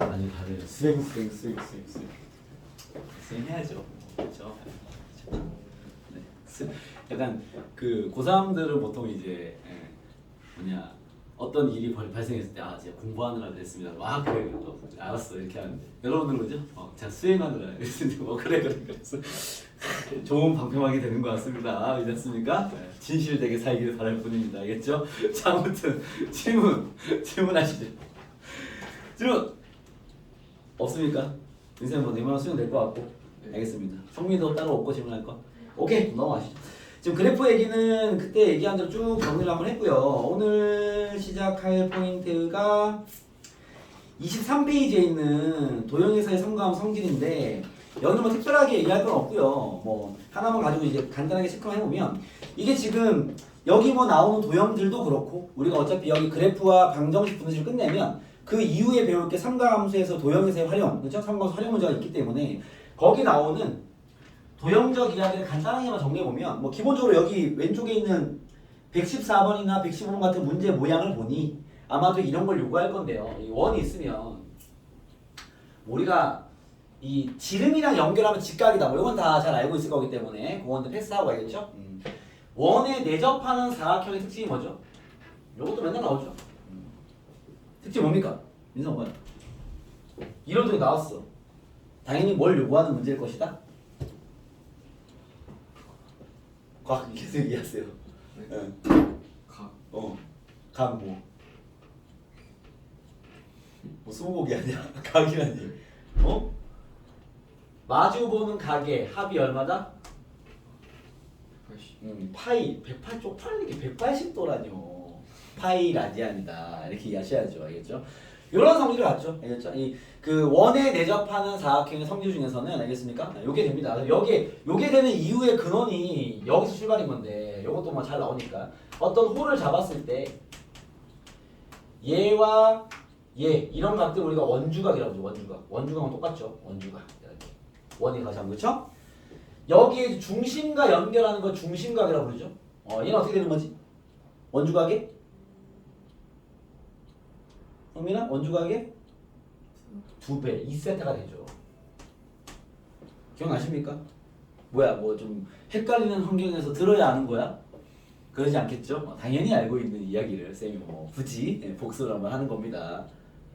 아니 다들 수행 해야죠. 그렇죠. 네. 약간 그 고3들은 보통 이제 뭐냐 어떤 일이 발생했을 때 제가 공부하느라 그랬습니다. 그래 알았어 이렇게 하는데 여러분들은 그죠? 제가 수행하느라 그랬는데 그래 그래서 좋은 방패막이 되는 것 같습니다. 그렇지 않습니까? 진실되게 살기를 바랄 뿐입니다. 알겠죠? 자 아무튼 질문하시죠. 질문 없습니까? 인생 뭐 내만 수행 될것 같고 알겠습니다. 성민도 따로 없고 질문할 거. 오케이 넘어가시죠. 지금 그래프 얘기는 그때 얘기한 대로 쭉 정리를 한번 했고요. 오늘 시작할 포인트가 23페이지에 있는 도형에서의 성감 성질인데 여기는 뭐 특별하게 얘기할 건 없고요. 뭐 하나만 가지고 이제 간단하게 체크만 해보면 이게 지금 여기 뭐 나오는 도형들도 그렇고 우리가 어차피 여기 그래프와 방정식 분식을 끝내면 그 이후에 배울 게 삼각함수에서 도형에서의 활용, 그렇죠? 삼각함수 활용 문제가 있기 때문에 거기 나오는 도형적 이야기를 간단하게만 정리해보면 뭐 기본적으로 여기 왼쪽에 있는 114번이나 115번 같은 문제 모양을 보니 아마도 이런 걸 요구할 건데요. 이 원이 있으면 우리가 이 지름이랑 연결하면 직각이다. 뭐 이건 다 잘 알고 있을 거기 때문에 그거는 패스하고 가야겠죠. 원에 내접하는 사각형의 특징이 뭐죠? 이것도 맨날 나오죠. 특징 뭡니까? 민성 뭐야? 이런 적이 나왔어. 당연히 뭘 요구하는 문제일 것이다. 각 계속 얘기하세요. 네. 각. 각 뭐? 뭐 스무고개 아니야? 각이라니. 마주 보는 각의 합이 얼마다? 180. 파이 108 쪽팔리게 180도라뇨. 파이 라디안이다. 이렇게 이해하셔야죠. 알겠죠? 이런 성질을 갖죠. 알겠죠? 그 원에 내접하는 사각형의 성질 중에서는 알겠습니까? 요게 됩니다. 요게 되는 이유의 근원이 여기서 출발인 건데 요것도 뭐 잘 나오니까 어떤 홀을 잡았을 때 얘와 얘 이런 각들 우리가 원주각이라고 하죠. 원주각은 똑같죠. 원주각 이렇게 원이 가장 그렇죠? 여기에 중심과 연결하는 걸 중심각이라고 부르죠. 얘는 어떻게 되는 거지? 원주각의 성민아 원주각의 2배 2세타가 되죠. 기억나십니까? 뭐야 뭐 좀 헷갈리는 환경에서 들어야 아는 거야? 그러지 않겠죠? 당연히 알고 있는 이야기를 쌤이 뭐 굳이 복수를 한번 하는 겁니다.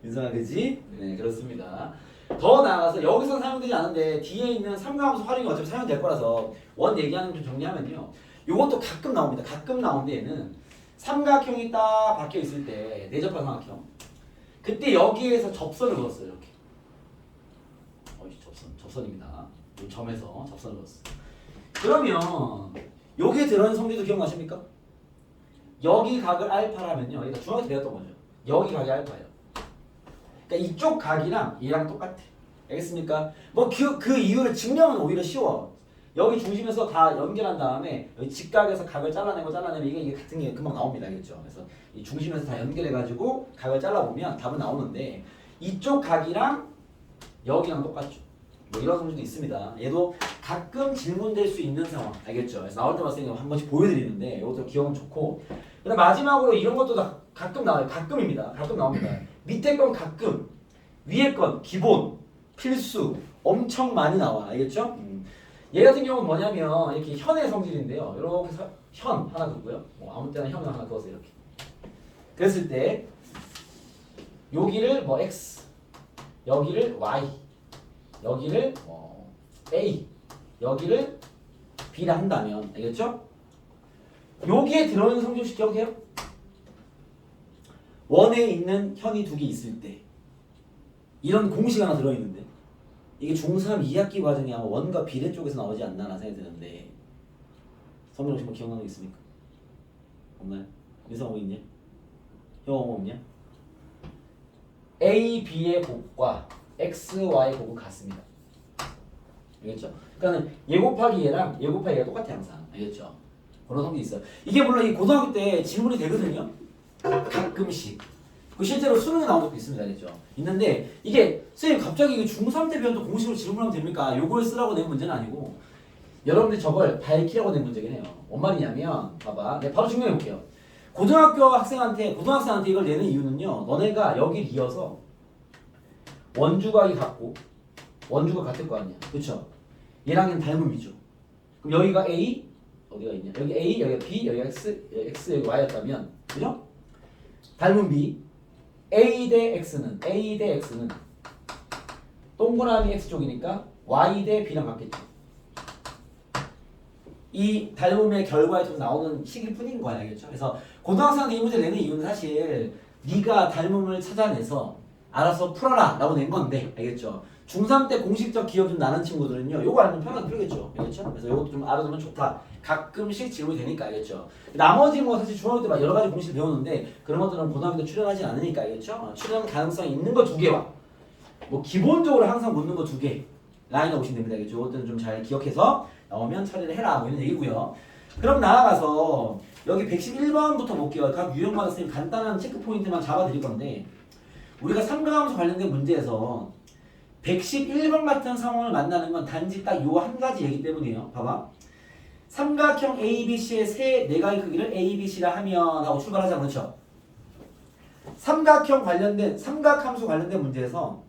윤성아 그지? 네 그렇습니다. 더 나아가서 여기서 사용되지 않은데 뒤에 있는 삼각함수 활용이 어차피 사용될 거라서 원 얘기하는 좀 정리하면요. 이것도 가끔 나옵니다. 가끔 나오는데 얘는 삼각형이 딱 박혀 있을 때 내접한 삼각형 그때 여기에서 접선을 그었어요. 이렇게 접선입니다. 이 점에서 접선을 그었어요. 그러면 여기에 들어있는 성질도 기억나십니까? 여기 각을 알파라면요. 그러니까 중학교 때 배웠던 거죠. 여기 각이 알파예요. 그러니까 이쪽 각이랑 얘랑 똑같아. 알겠습니까? 뭐 그 이유를 증명은 오히려 쉬워. 여기 중심에서 다 연결한 다음에 여기 직각에서 각을 잘라내면 이게 같은 게 금방 나옵니다. 알겠죠? 그래서 이 중심에서 다 연결해가지고 각을 잘라보면 답은 나오는데 이쪽 각이랑 여기랑 똑같죠. 뭐 이런 성질도 있습니다. 얘도 가끔 질문될 수 있는 상황. 알겠죠? 그래서 나올 때마다 선생님이 한 번씩 보여드리는데 이것도 기억은 좋고 그다음 마지막으로 이런 것도 다 가끔 나와요. 가끔입니다. 가끔 나옵니다. 밑에 건 가끔, 위에 건 기본, 필수, 엄청 많이 나와. 알겠죠? 얘 같은 경우는 뭐냐면 이렇게 현의 성질인데요. 이렇게 현 하나 긋고요. 뭐 아무 때나 현을 하나 그어서 이렇게. 그랬을 때 여기를 뭐 x, 여기를 y, 여기를 a, 여기를 b라 한다면 알겠죠? 여기에 들어있는 성질 혹시 기억해요? 원에 있는 현이 두 개 있을 때 이런 공식 하나 들어있는데 이게 중3 2학기 과정에 아마 원과 비례 쪽에서 나오지 않나 라는 생각이 드는데 선민 혹시 뭐 기억나는 거 있습니까? 없나요? 민성 뭐 있냐? 형 뭐 없냐? A, B의 곱과 X, Y 곱은 같습니다. 알겠죠? 그러니까는 얘 곱하기 얘랑 얘 곱하기 얘가 똑같아 항상. 알겠죠? 그런 성질이 있어요. 이게 물론 이 고등학교 때 질문이 되거든요. 가끔씩. 그 실제로 수능에 나온 적도 있습니다. 알겠죠? 있는데 이게 선생님 갑자기 중3 때 배웠던 공식으로 질문하면 됩니까? 요걸 쓰라고 낸 문제는 아니고 여러분들이 저걸 밝히라고 낸 문제긴 해요. 뭔 말이냐면 봐봐. 내가 바로 증명해 볼게요. 고등학생한테 이걸 내는 이유는요. 너네가 여기를 이어서 원주각이 같고 원주가 같을 거 아니야. 그쵸? 얘랑 얘는 닮음이죠. 그럼 여기가 A 어디가 있냐? 여기 A, 여기가 B, 여기가 X, 여기 Y였다면 그죠? 닮은 B A 대 X는 동그라미 X쪽이니까 Y 대 B랑 같겠죠. 이 닮음의 결과에 좀 나오는 식일 뿐인 거야. 알겠죠? 그래서 고등학생한테 이 문제 내는 이유는 사실 네가 닮음을 찾아내서 알아서 풀어라 라고 낸 건데 알겠죠? 중3 때 공식적 기억 좀 나는 친구들은요 요거 알면 편하게 풀겠죠. 알겠죠? 그래서 요것도 좀 알아두면 좋다. 가끔씩 질문이 되니까 알겠죠? 나머지 뭐 사실 중학교 때 막 여러 가지 공식 배우는데 그런 것들은 고등학교 때 출연하지 않으니까 알겠죠? 출연 가능성이 있는 거 2개와 뭐 기본적으로 항상 묻는 거 2개 라인에 오시면 됩니다. 알겠죠? 이것들은 좀 잘 기억해서 나오면 처리를 해라 뭐 이런 얘기고요. 그럼 나아가서 여기 111번부터 볼게요. 각 유형마다 선생님 간단한 체크 포인트만 잡아드릴 건데 우리가 삼각함수 관련된 문제에서 111번 같은 상황을 만나는 건 단지 딱 요 한 가지 얘기 때문이에요. 봐봐. 삼각형 ABC의 세 내각의 크기를 ABC라 하면 하고 출발하자 그렇죠? 삼각함수 관련된 문제에서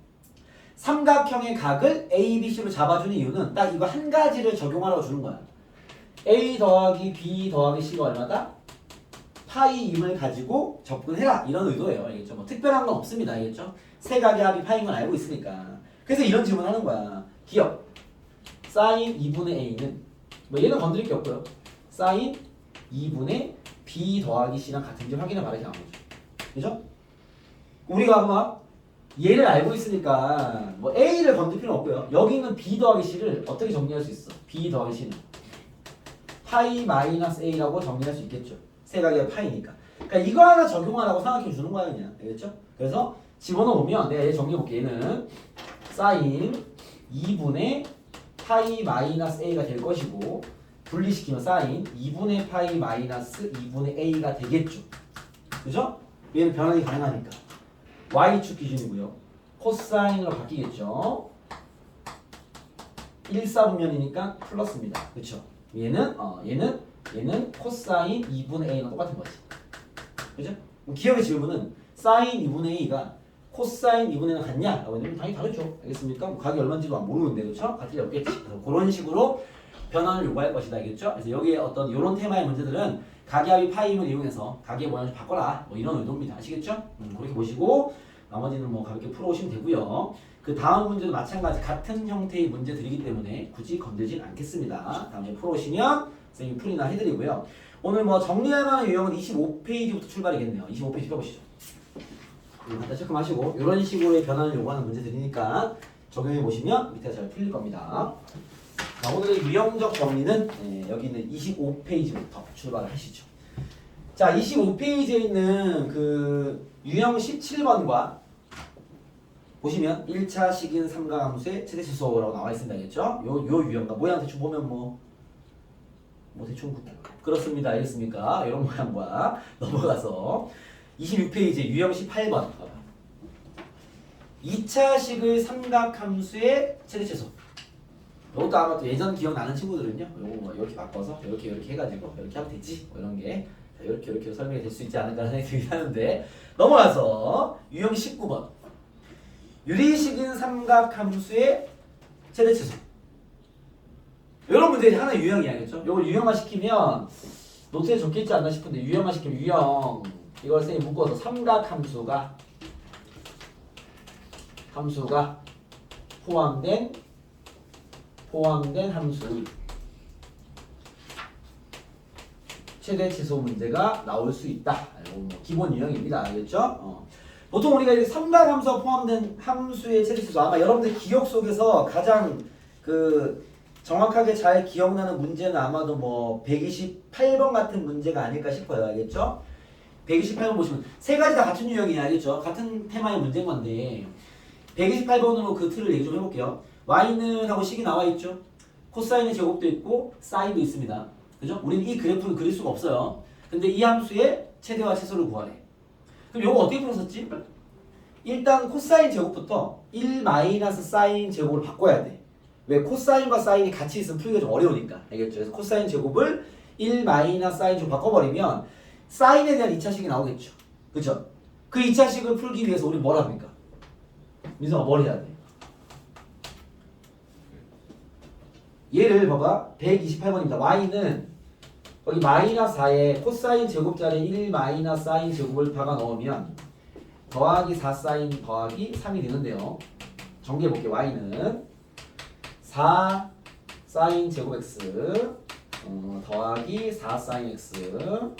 삼각형의 각을 ABC로 잡아주는 이유는 딱 이거 한 가지를 적용하라고 주는 거야. A 더하기 B 더하기 C가 얼마다? 파이 임을 가지고 접근해라 이런 의도예요. 알겠죠? 뭐 특별한 건 없습니다. 알겠죠? 세 각의 합이 파인 건 알고 있으니까. 그래서 이런 질문하는 거야. 기억. 사인 2분의 A는 뭐 얘는 건드릴 게 없고요. 사인 2분의 B 더하기 C랑 같은지 확인해 봐라 이렇게 나온 거죠. 그죠? 우리가 막 얘를 알고 있으니까 뭐 A를 건들 필요는 없고요. 여기 있는 B 더하기 C를 어떻게 정리할 수 있어? B 더하기 C는 파이 마이너스 A라고 정리할 수 있겠죠. 세 각의 파이니까. 그러니까 이거 하나 적용하라고 생각해 주는 거야 그냥. 알겠죠? 그래서 집어넣으면 내가 얘 정리해볼게. 얘는 사인 2분의 파이 마이너스 A가 될 것이고 분리시키면 사인 2분의 파이 마이너스 2분의 A가 되겠죠. 그죠? 얘는 변환이 가능하니까. Y축 기준이고요. 코사인으로 바뀌겠죠. 1사분면이니까 플러스입니다. 그쵸? 얘는 코사인 2분의 A랑 똑같은 거지. 그죠? 기억의 질문은 사인 2분의 A가 코사인 2분의 A랑 같냐? 라고 하면 당연히 다르죠. 알겠습니까? 뭐 각이 얼마인지도 모르는데 그렇죠? 같을 리 없겠지. 그래서 그런 식으로 변환을 요구할 것이다. 알겠죠? 그래서 여기에 어떤 이런 테마의 문제들은 각의 합이 파임을 이용해서 각의 모양을 좀 바꿔라. 뭐 이런 의도입니다. 아시겠죠? 그렇게 보시고 나머지는 뭐 가볍게 풀어오시면 되고요. 그 다음 문제도 마찬가지 같은 형태의 문제들이기 때문에 굳이 건들진 않겠습니다. 다음에 풀어오시면 선생님이 풀이나 해드리고요. 오늘 뭐 정리할 만한 유형은 25페이지부터 출발이겠네요. 25페이지 펴보시죠. 갖다 체크하시고 이런 식으로의 변화를 요구하는 문제들이니까 적용해 보시면 밑에 잘 풀릴 겁니다. 자, 오늘의 유형적 정리는 여기 있는 25페이지부터 출발을 하시죠. 자, 25페이지에 있는 그 유형 17번과 보시면 1차 식인 삼각함수의 최대치수라고 나와 있습니다. 알겠죠? 요 유형과 모양 대충 보면 뭐 대충 그렇습니다. 알겠습니까? 이런 모양과 넘어가서 26페이지 유형 18번 2차식의 삼각함수의 최대치수. 이것도 아마 또 예전 기억나는 친구들은요. 요거 뭐 이렇게 바꿔서 이렇게 해가지고 이렇게 하면 되지. 뭐 이런 게 이렇게 설명이 될 수 있지 않을까 생각이 들긴 하는데 넘어가서 유형 19번 유리식인 삼각함수의 최대치수. 이런 문제들이 하나 유형이야. 그렇죠? 이걸 유형화 시키면 노트에 적혀있지 않나 싶은데 유형화 시키면 유형 이걸 선생님 묶어서 삼각함수가 포함된 함수의 최대치수 문제가 나올 수 있다. 뭐 기본 유형입니다. 알겠죠? 보통 우리가 이렇게 삼각함수가 포함된 함수의 최대치수 아마 여러분들 기억 속에서 가장 그 정확하게 잘 기억나는 문제는 아마도 뭐 128번 같은 문제가 아닐까 싶어요. 알겠죠? 128번 보시면 세 가지 다 같은 유형이야. 알겠죠? 같은 테마의 문제인 건데 128번으로 그 틀을 얘기 좀 해볼게요. y는 하고 식이 나와 있죠? 코사인의 제곱도 있고 사인도 있습니다. 그죠? 우리는 이 그래프를 그릴 수가 없어요. 근데 이 함수의 최대와 최소를 구하래. 그럼 이거 어떻게 풀었었지? 일단 코사인 제곱부터 1 마이너스 사인 제곱을 바꿔야 돼. 왜? 코사인과 사인이 같이 있으면 풀기가 좀 어려우니까. 알겠죠? 그래서 코사인 제곱을 1 마이너스 사인 제곱 바꿔버리면 사인에 대한 2차식이 나오겠죠. 그죠? 그 2차식을 풀기 위해서 우리 뭘 합니까? 민성아 뭘 해야 돼? 얘를 봐봐. 128번입니다. y는 여기 마이너스 4에 코사인 제곱자리에 1 마이너스 사인 제곱을 박아 넣으면 더하기 4 사인 더하기 3이 되는데요. 정리해 볼게요. y는 4 사인 제곱 x 더하기 4 사인 x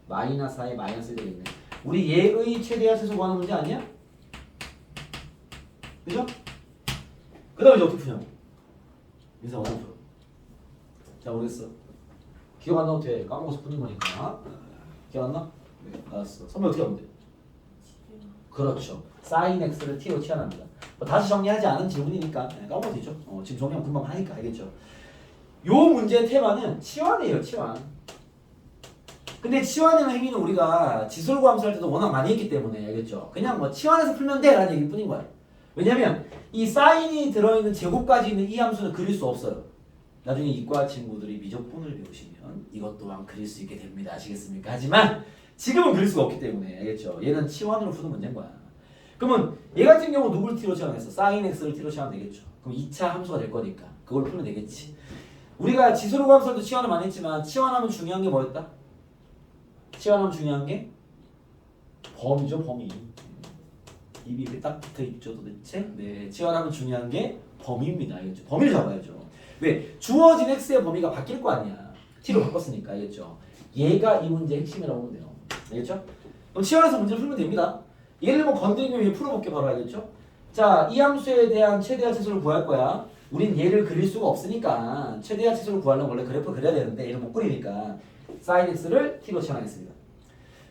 마이너스 4에 마이너스 1 되겠네. 우리 얘의 최대와 최소 구하는 문제 아니야? 그죠? 그 다음에 이제 어떻게 푸냐고. 인사 어떻게 풀어? 자 모르겠어. 기억 안 나도 돼. 까먹어서 푸는 거니까. 기억 안 나? 네. 알았어. 선배 어떻게 하면 돼? 그렇죠. 사인 x를 t로 치환합니다. 뭐 다시 정리하지 않은 질문이니까 까먹어도 되죠. 지금 정리하면 금방 하니까 알겠죠. 요 문제의 테마는 치환이에요. 치환. 근데 치환이라는 행위는 우리가 지솔과 함수할 때도 워낙 많이 했기 때문에 알겠죠. 그냥 뭐 치환해서 풀면 돼 라는 얘기일 뿐인 거예요. 왜냐면 이 사인이 들어있는 제곱까지 있는 이 함수는 그릴 수 없어요. 나중에 이과 친구들이 미적분을 배우시면 이것 또한 그릴 수 있게 됩니다. 아시겠습니까? 하지만 지금은 그릴 수가 없기 때문에 알겠죠. 얘는 치환으로 푸는 문제인 거야. 그러면 얘 같은 경우 누굴 t로 치환했어? 사인 x를 t로 치환하면 되겠죠. 그럼 2차 함수가 될 거니까 그걸 풀면 되겠지. 우리가 지수로 함수도 치환을 많이 했지만 치환하면 중요한 게 뭐였다? 치환하면 중요한 게 범위죠. 범위. 입이 이렇게 딱 붙어있죠 도대체? 네, 치환하면 중요한 게 범위입니다. 알겠죠? 범위를 잡아야죠. 왜? 주어진 x의 범위가 바뀔 거 아니야. t로 바꿨으니까 알겠죠? 얘가 이 문제의 핵심이라고 보면 돼요. 알겠죠? 그럼 치환해서 문제를 풀면 됩니다. 얘를 뭐 건드리면 풀어볼게 바로 알겠죠? 자, 이 함수에 대한 최대와 최소를 구할 거야. 우린 얘를 그릴 수가 없으니까 최대와 최소를 구하려면 원래 그래프 그려야 되는데 얘를 못 그리니까 sin x를 t로 치환하겠습니다.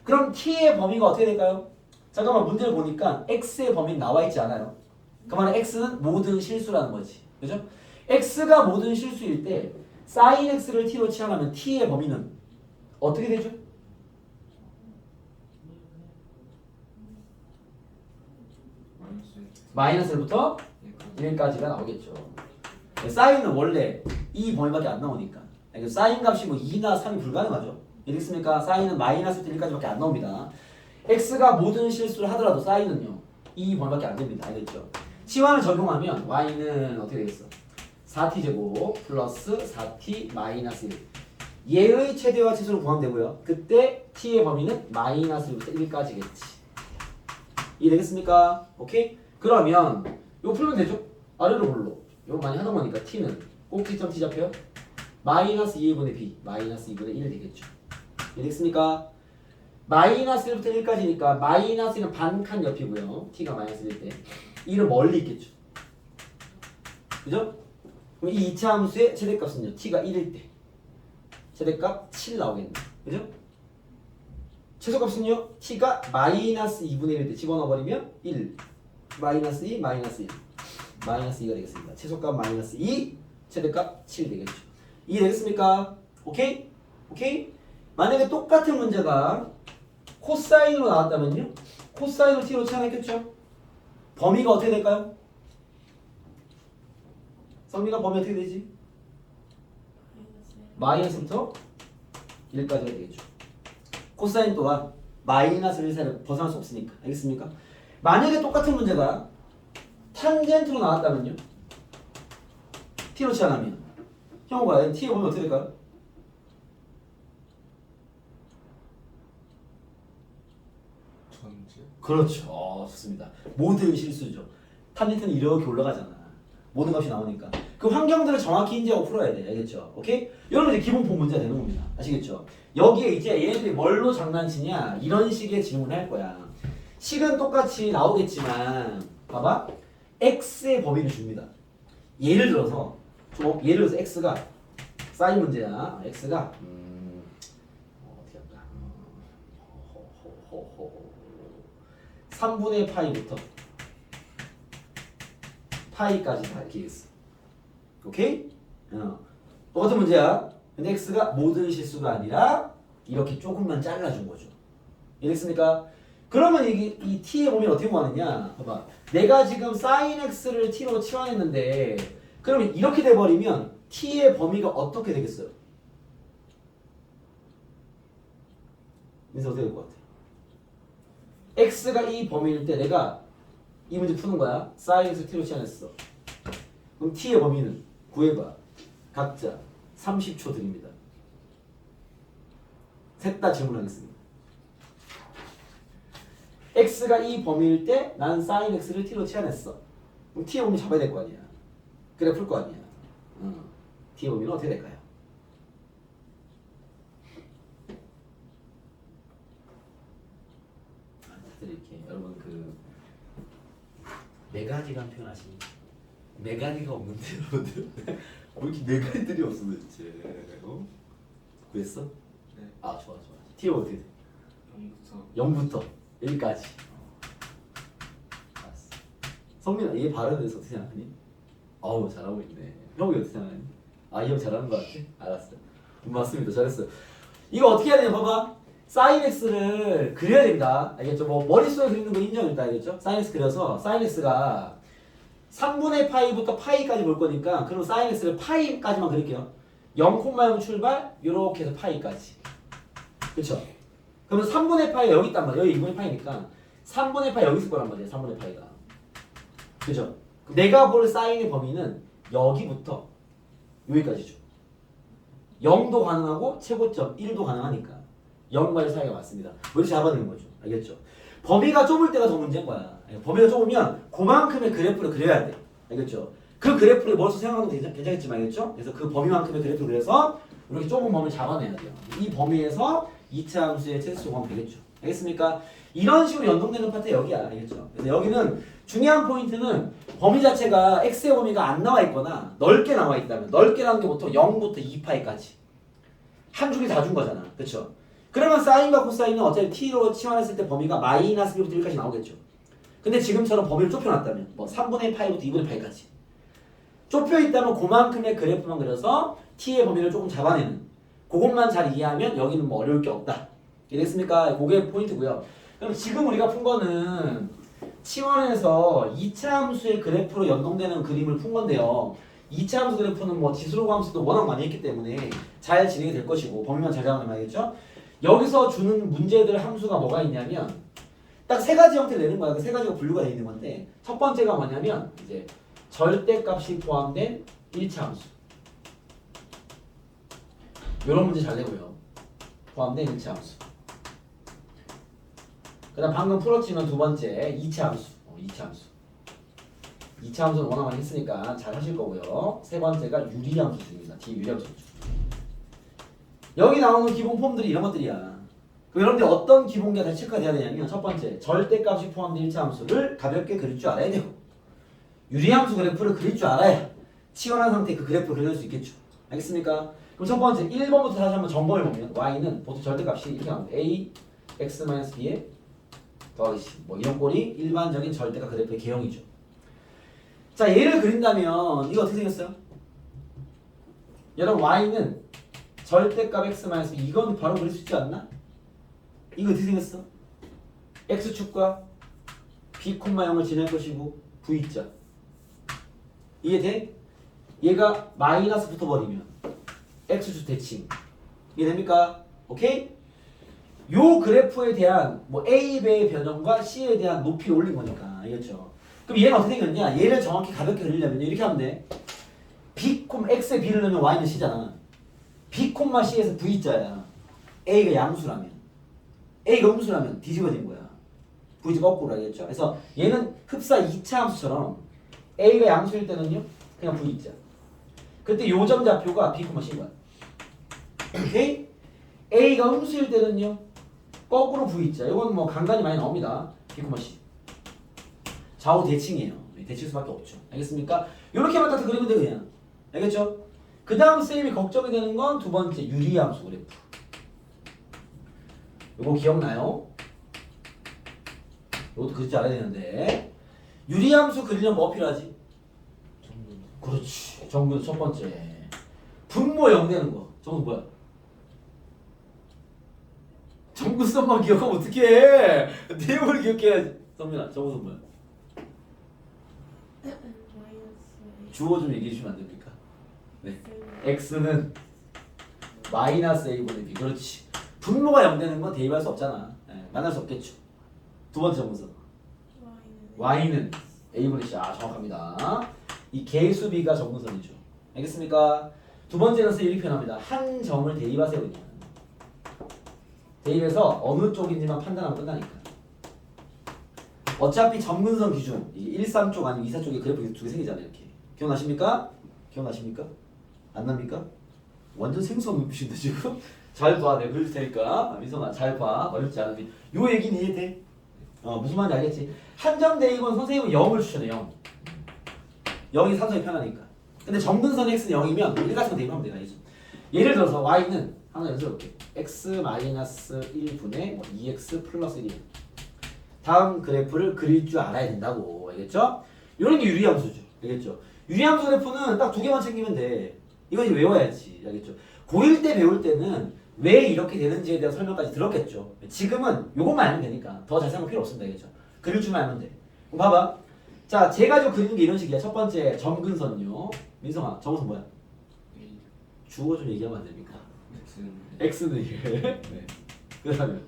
그럼 t의 범위가 어떻게 될까요? 잠깐만 문제를 보니까 x의 범위는 나와 있지 않아요. 그 말은 x는 모든 실수라는 거지. 그죠? x가 모든 실수일 때 sin x를 t로 치환하면 t의 범위는 어떻게 되죠? 마이너스 마이너스 1부터 1까지가 나오겠죠. 사인은 원래 이 범위밖에 안 나오니까. 사인 값이 뭐 2나 3이 불가능하죠. 이랬습니까? 사인은 마이너스 1까지밖에 안 나옵니다. x가 모든 실수를 하더라도 사인은요. 이 범위밖에 안 됩니다. 알겠죠? 치환을 적용하면 y는 어떻게 되겠어? 4t 제곱 플러스 4t 마이너스 1. 얘의 최대와 최소를 구하면 되고요. 그때 t의 범위는 마이너스 1부터 1까지겠지. 이해되겠습니까? 오케이? 그러면 이거 풀면 되죠? 아래로 불러. 이거 많이 하던 거니까 t는 꼭지점 t 잡혀요? 마이너스 2분의 b 마이너스 2분의 1 되겠죠. 이해됐습니까? 마이너스 1부터 1까지니까 마이너스 1은 반칸 옆이고요. t가 마이너스 1일 때 1은 멀리 있겠죠. 그죠? 그럼 이 2차 함수의 최대값은요. t가 1일 때 최대값 7 나오겠네. 그죠? 최소값은요. t가 마이너스 2분의 1일 때 집어넣어버리면 1 마이너스 2 마이너스 1 마이너스 2가 되겠습니다. 최소값 마이너스 2 최대값 7 되겠죠. 이해되겠습니까? 오케이? 오케이? 만약에 똑같은 문제가 코사인으로 나왔다면요? 코사인을 t로 치환했겠죠? 범위가 어떻게 될까요? 성미가 범위 어떻게 되지? 마이너스부터 1까지가 되겠죠. 코사인 또한 마이너스 1 사이를 벗어날 수 없으니까. 알겠습니까? 만약에 똑같은 문제가 탄젠트로 나왔다면요? t로 치환하면 형우가 t의 범위 어떻게 될까요? 전체 그렇죠. 좋습니다. 모든 실수죠. 탄젠트는 이렇게 올라가잖아. 모든 값이 나오니까. 그 환경들을 정확히 인지하고 풀어야 돼. 알겠죠? 오케이? 여러분 이제 기본법 문제가 되는 겁니다. 아시겠죠? 여기에 이제 얘네들이 뭘로 장난치냐? 이런 식의 질문을 할 거야. 식은 똑같이 나오겠지만 봐봐. x의 범위를 줍니다. 예를 들어서 x가 사인 문제야. x가 어떻게 할까? 3분의 파이부터 파이까지 다 이렇게 있어. 오케이? 똑같은 문제야. 근데 x가 모든 실수가 아니라 이렇게 조금만 잘라준 거죠. 이해됐습니까? 그러면 이 t의 범위를 어떻게 구하느냐? 봐봐. 내가 지금 sin x를 t로 치환했는데 그러면 이렇게 돼버리면 t의 범위가 어떻게 되겠어요? 민서 어떻게 될 것 같아? x가 이 범위일 때 내가 이 문제 푸는 거야. sin x t로 치환했어. 그럼 t의 범위는 구해봐. 각자 30초 드립니다. 셋 다 질문하겠습니다. x가 이 범위일 때 난 sin x를 t로 치환했어. 그럼 t의 범위 잡아야 될 거 아니야. 그래 풀 거 아니야. t의 범위는 어떻게 될까요? 다들 이렇게 여러분 그 메가니라는 표현 아시니? 메가니가 없는데 여러분들 왜 이렇게 메가니들이 없어 도대체? 구했어? 네. 아 좋아 좋아. t의 범위 어떻게 돼? 0부터 0부터 1까지. 알았어. 성민아 얘 발음에 대해서 어떻게 생각하니? 어우 잘하고 있네. 형이 어떻게 생각하니? 아 이 형 잘하는 거 같아? 알았어. 맞습니다. 잘했어. 이거 어떻게 해야 되냐 봐봐. sin x를 그려야 됩니다. 알겠죠? 뭐 머릿속에 그리는 거 인정 일단 알겠죠? sin x 그려서 sin x가 3분의 파이부터 파이까지 볼 거니까 그럼 sin x를 파이까지만 그릴게요. 0,0 출발 요렇게 해서 파이까지. 그쵸? 그러면 3분의 파이가 여기 있단 말이야. 여기 2분의 파이니까 3분의 파이 여기 있을 거란 말이야. 3분의 파이가. 그죠? 내가 볼 사인의 범위는 여기부터 여기까지죠. 0도 가능하고 최고점 1도 가능하니까 0과의 사이가 맞습니다. 이렇게 잡아내는 거죠. 알겠죠? 범위가 좁을 때가 더 문제인 거야. 범위가 좁으면 그만큼의 그래프를 그려야 돼. 알겠죠? 그 그래프를 머릿속 생각하는 것도 괜찮겠지만 알겠죠? 그래서 그 범위만큼의 그래프를 그려서 이렇게 좁은 범위를 잡아내야 돼요. 이 범위에서 2차 함수의 최소 구하면 되겠죠. 알겠습니까? 이런 식으로 연동되는 파트 여기야. 알겠죠? 그래서 여기는 중요한 포인트는 범위 자체가 x의 범위가 안 나와 있거나 넓게 나와 있다면 넓게라는 게 보통 0부터 2파이까지 한 줄기 다 준 거잖아. 그렇죠? 그러면 사인과 코사인은 어차피 t로 치환했을 때 범위가 마이너스 1부터 1까지 나오겠죠. 근데 지금처럼 범위를 좁혀놨다면 뭐 3분의 파이부터 2분의 파이까지 좁혀 있다면 그만큼의 그래프만 그려서 t의 범위를 조금 잡아내는 그것만 잘 이해하면 여기는 뭐 어려울 게 없다. 이해됐습니까? 그게 포인트고요. 그럼 지금 우리가 푼 거는 치환해서 2차 함수의 그래프로 연동되는 그림을 푼 건데요. 2차 함수 그래프는 뭐 지수로 함수도 워낙 많이 했기 때문에 잘 진행이 될 것이고 범위만 잘 잡으면 알겠죠? 여기서 주는 문제들 함수가 뭐가 있냐면 딱 세 가지 형태를 내는 거야. 그 세 가지가 분류가 되어 있는 건데 첫 번째가 뭐냐면 이제 절대값이 포함된 1차 함수. 이런 문제 잘 내고요. 포함된 1차 함수. 그 다음 방금 풀었지만 두 번째 2차 함수. 2차 함수. 2차 함수는 워낙 많이 했으니까 잘 하실 거고요. 세 번째가 유리함수입니다. 뒤에 유리함수죠. 여기 나오는 기본 폼들이 이런 것들이야. 그럼 여러분들 어떤 기본기가 다 체크가 돼야 되냐면 첫 번째 절대값이 포함된 1차 함수를 가볍게 그릴 줄 알아야 되고 유리함수 그래프를 그릴 줄 알아야 치환한 상태의 그 그래프를 그릴 수 있겠죠. 알겠습니까? 그럼 첫 번째 1번부터 다시 한번 점검해 보면 y는 보통 절대값이 이렇게 나옵니다. a x-b에 더하기 c 뭐 이런 꼴이 일반적인 절대값 그래프의 개형이죠. 자 얘를 그린다면 이거 어떻게 생겼어요? 여러분 y는 절대값 x-b 이건 바로 그릴 수 있지 않나? 이거 어떻게 생겼어? x축과 b, 0을 지낼 것이고 v자 이해돼? 얘가 마이너스 붙어버리면 x축 대칭 이해됩니까? 오케이? 요 그래프에 대한 뭐 a배의 변형과 c에 대한 높이를 올린 거니까 알겠죠? 그럼 얘는 어떻게 생겼냐? 얘를 정확히 가볍게 그리려면 이렇게 하면 돼. b, x에 b를 넣으면 y는 c잖아. b, c에서 v자야. a가 양수라면 a가 음수라면 뒤집어진 거야. v자 거꾸로 알겠죠? 그래서 얘는 흡사 2차 함수처럼 a가 양수일 때는요 그냥 v자. 그때 요점 좌표가 b, c인 거야. 오케이? a가 음수일 때는요 거꾸로 v자. 이건 뭐 간간히 많이 나옵니다. b, c. 좌우 대칭이에요. 대칭 수밖에 없죠. 알겠습니까? 이렇게만 딱 그리면 돼 그냥. 알겠죠? 그 다음 쌤이 걱정이 되는 건 두 번째 유리함수 그래프. 이거 기억나요? 이것도 그릴 줄 알아야 되는데 유리함수 그리려면 뭐 필요하지? 정분. 그렇지. 정근 첫 번째. 분모 0 되는 거. 정근 뭐야? 정근선만 기억하면 어떡해? 내용을 기억해야지. 성민아, 정근선 뭐야? 주어 좀 얘기해 주시면 안 됩니까? 네. x는 마이너스 a분의 b. 그렇지. 분모가 0 되는 건 대입할 수 없잖아. 네, 만날 수 없겠죠. 두 번째 정근선. y는 y는 a분의 c. 아 정확합니다. 이 개수비가 정근선이죠. 알겠습니까? 두 번째는 이렇게 표현합니다. 한 점을 대입하세요 그냥. 대입해서 어느 쪽인지만 판단하면 끝나니까. 어차피 점근선 기준 이게 1, 3쪽 아니면 2, 4쪽에 그래프 두 개 생기잖아요 이렇게. 기억나십니까? 기억나십니까? 안 납니까? 완전 생소한 눈빛인데 지금? 잘 봐, 내가 그릴 테니까. 민성아 잘 봐. 어렵지 않은데 요 얘기는 이해돼? 무슨 말인지 알겠지? 한 점 대입은 선생님은 0을 추천해 0. 0이 산성이 편하니까. 근데 점근선 x는 0이면 1 같은 거 대입하면 돼. 알겠지? 예를 들어서 y는 하나 연습해볼게. x-1분의 2x 플러스 1이야. 다음 그래프를 그릴 줄 알아야 된다고. 알겠죠? 이런 게 유리함수죠. 알겠죠? 유리함수 그래프는 딱 두 개만 챙기면 돼. 이거 이제 외워야지. 알겠죠? 고1 때 배울 때는 왜 이렇게 되는지에 대한 설명까지 들었겠죠. 지금은 요것만 알면 되니까 더 자세한 거 필요 없습니다. 알겠죠? 그릴 줄만 알면 돼. 그럼 봐봐. 자, 제가 좀 그리는 게 이런 식이야. 첫 번째 점근선요. 민성아, 점근선 뭐야? 주어 좀 얘기하면 안 됩니까? x는 1. 네. 그다음에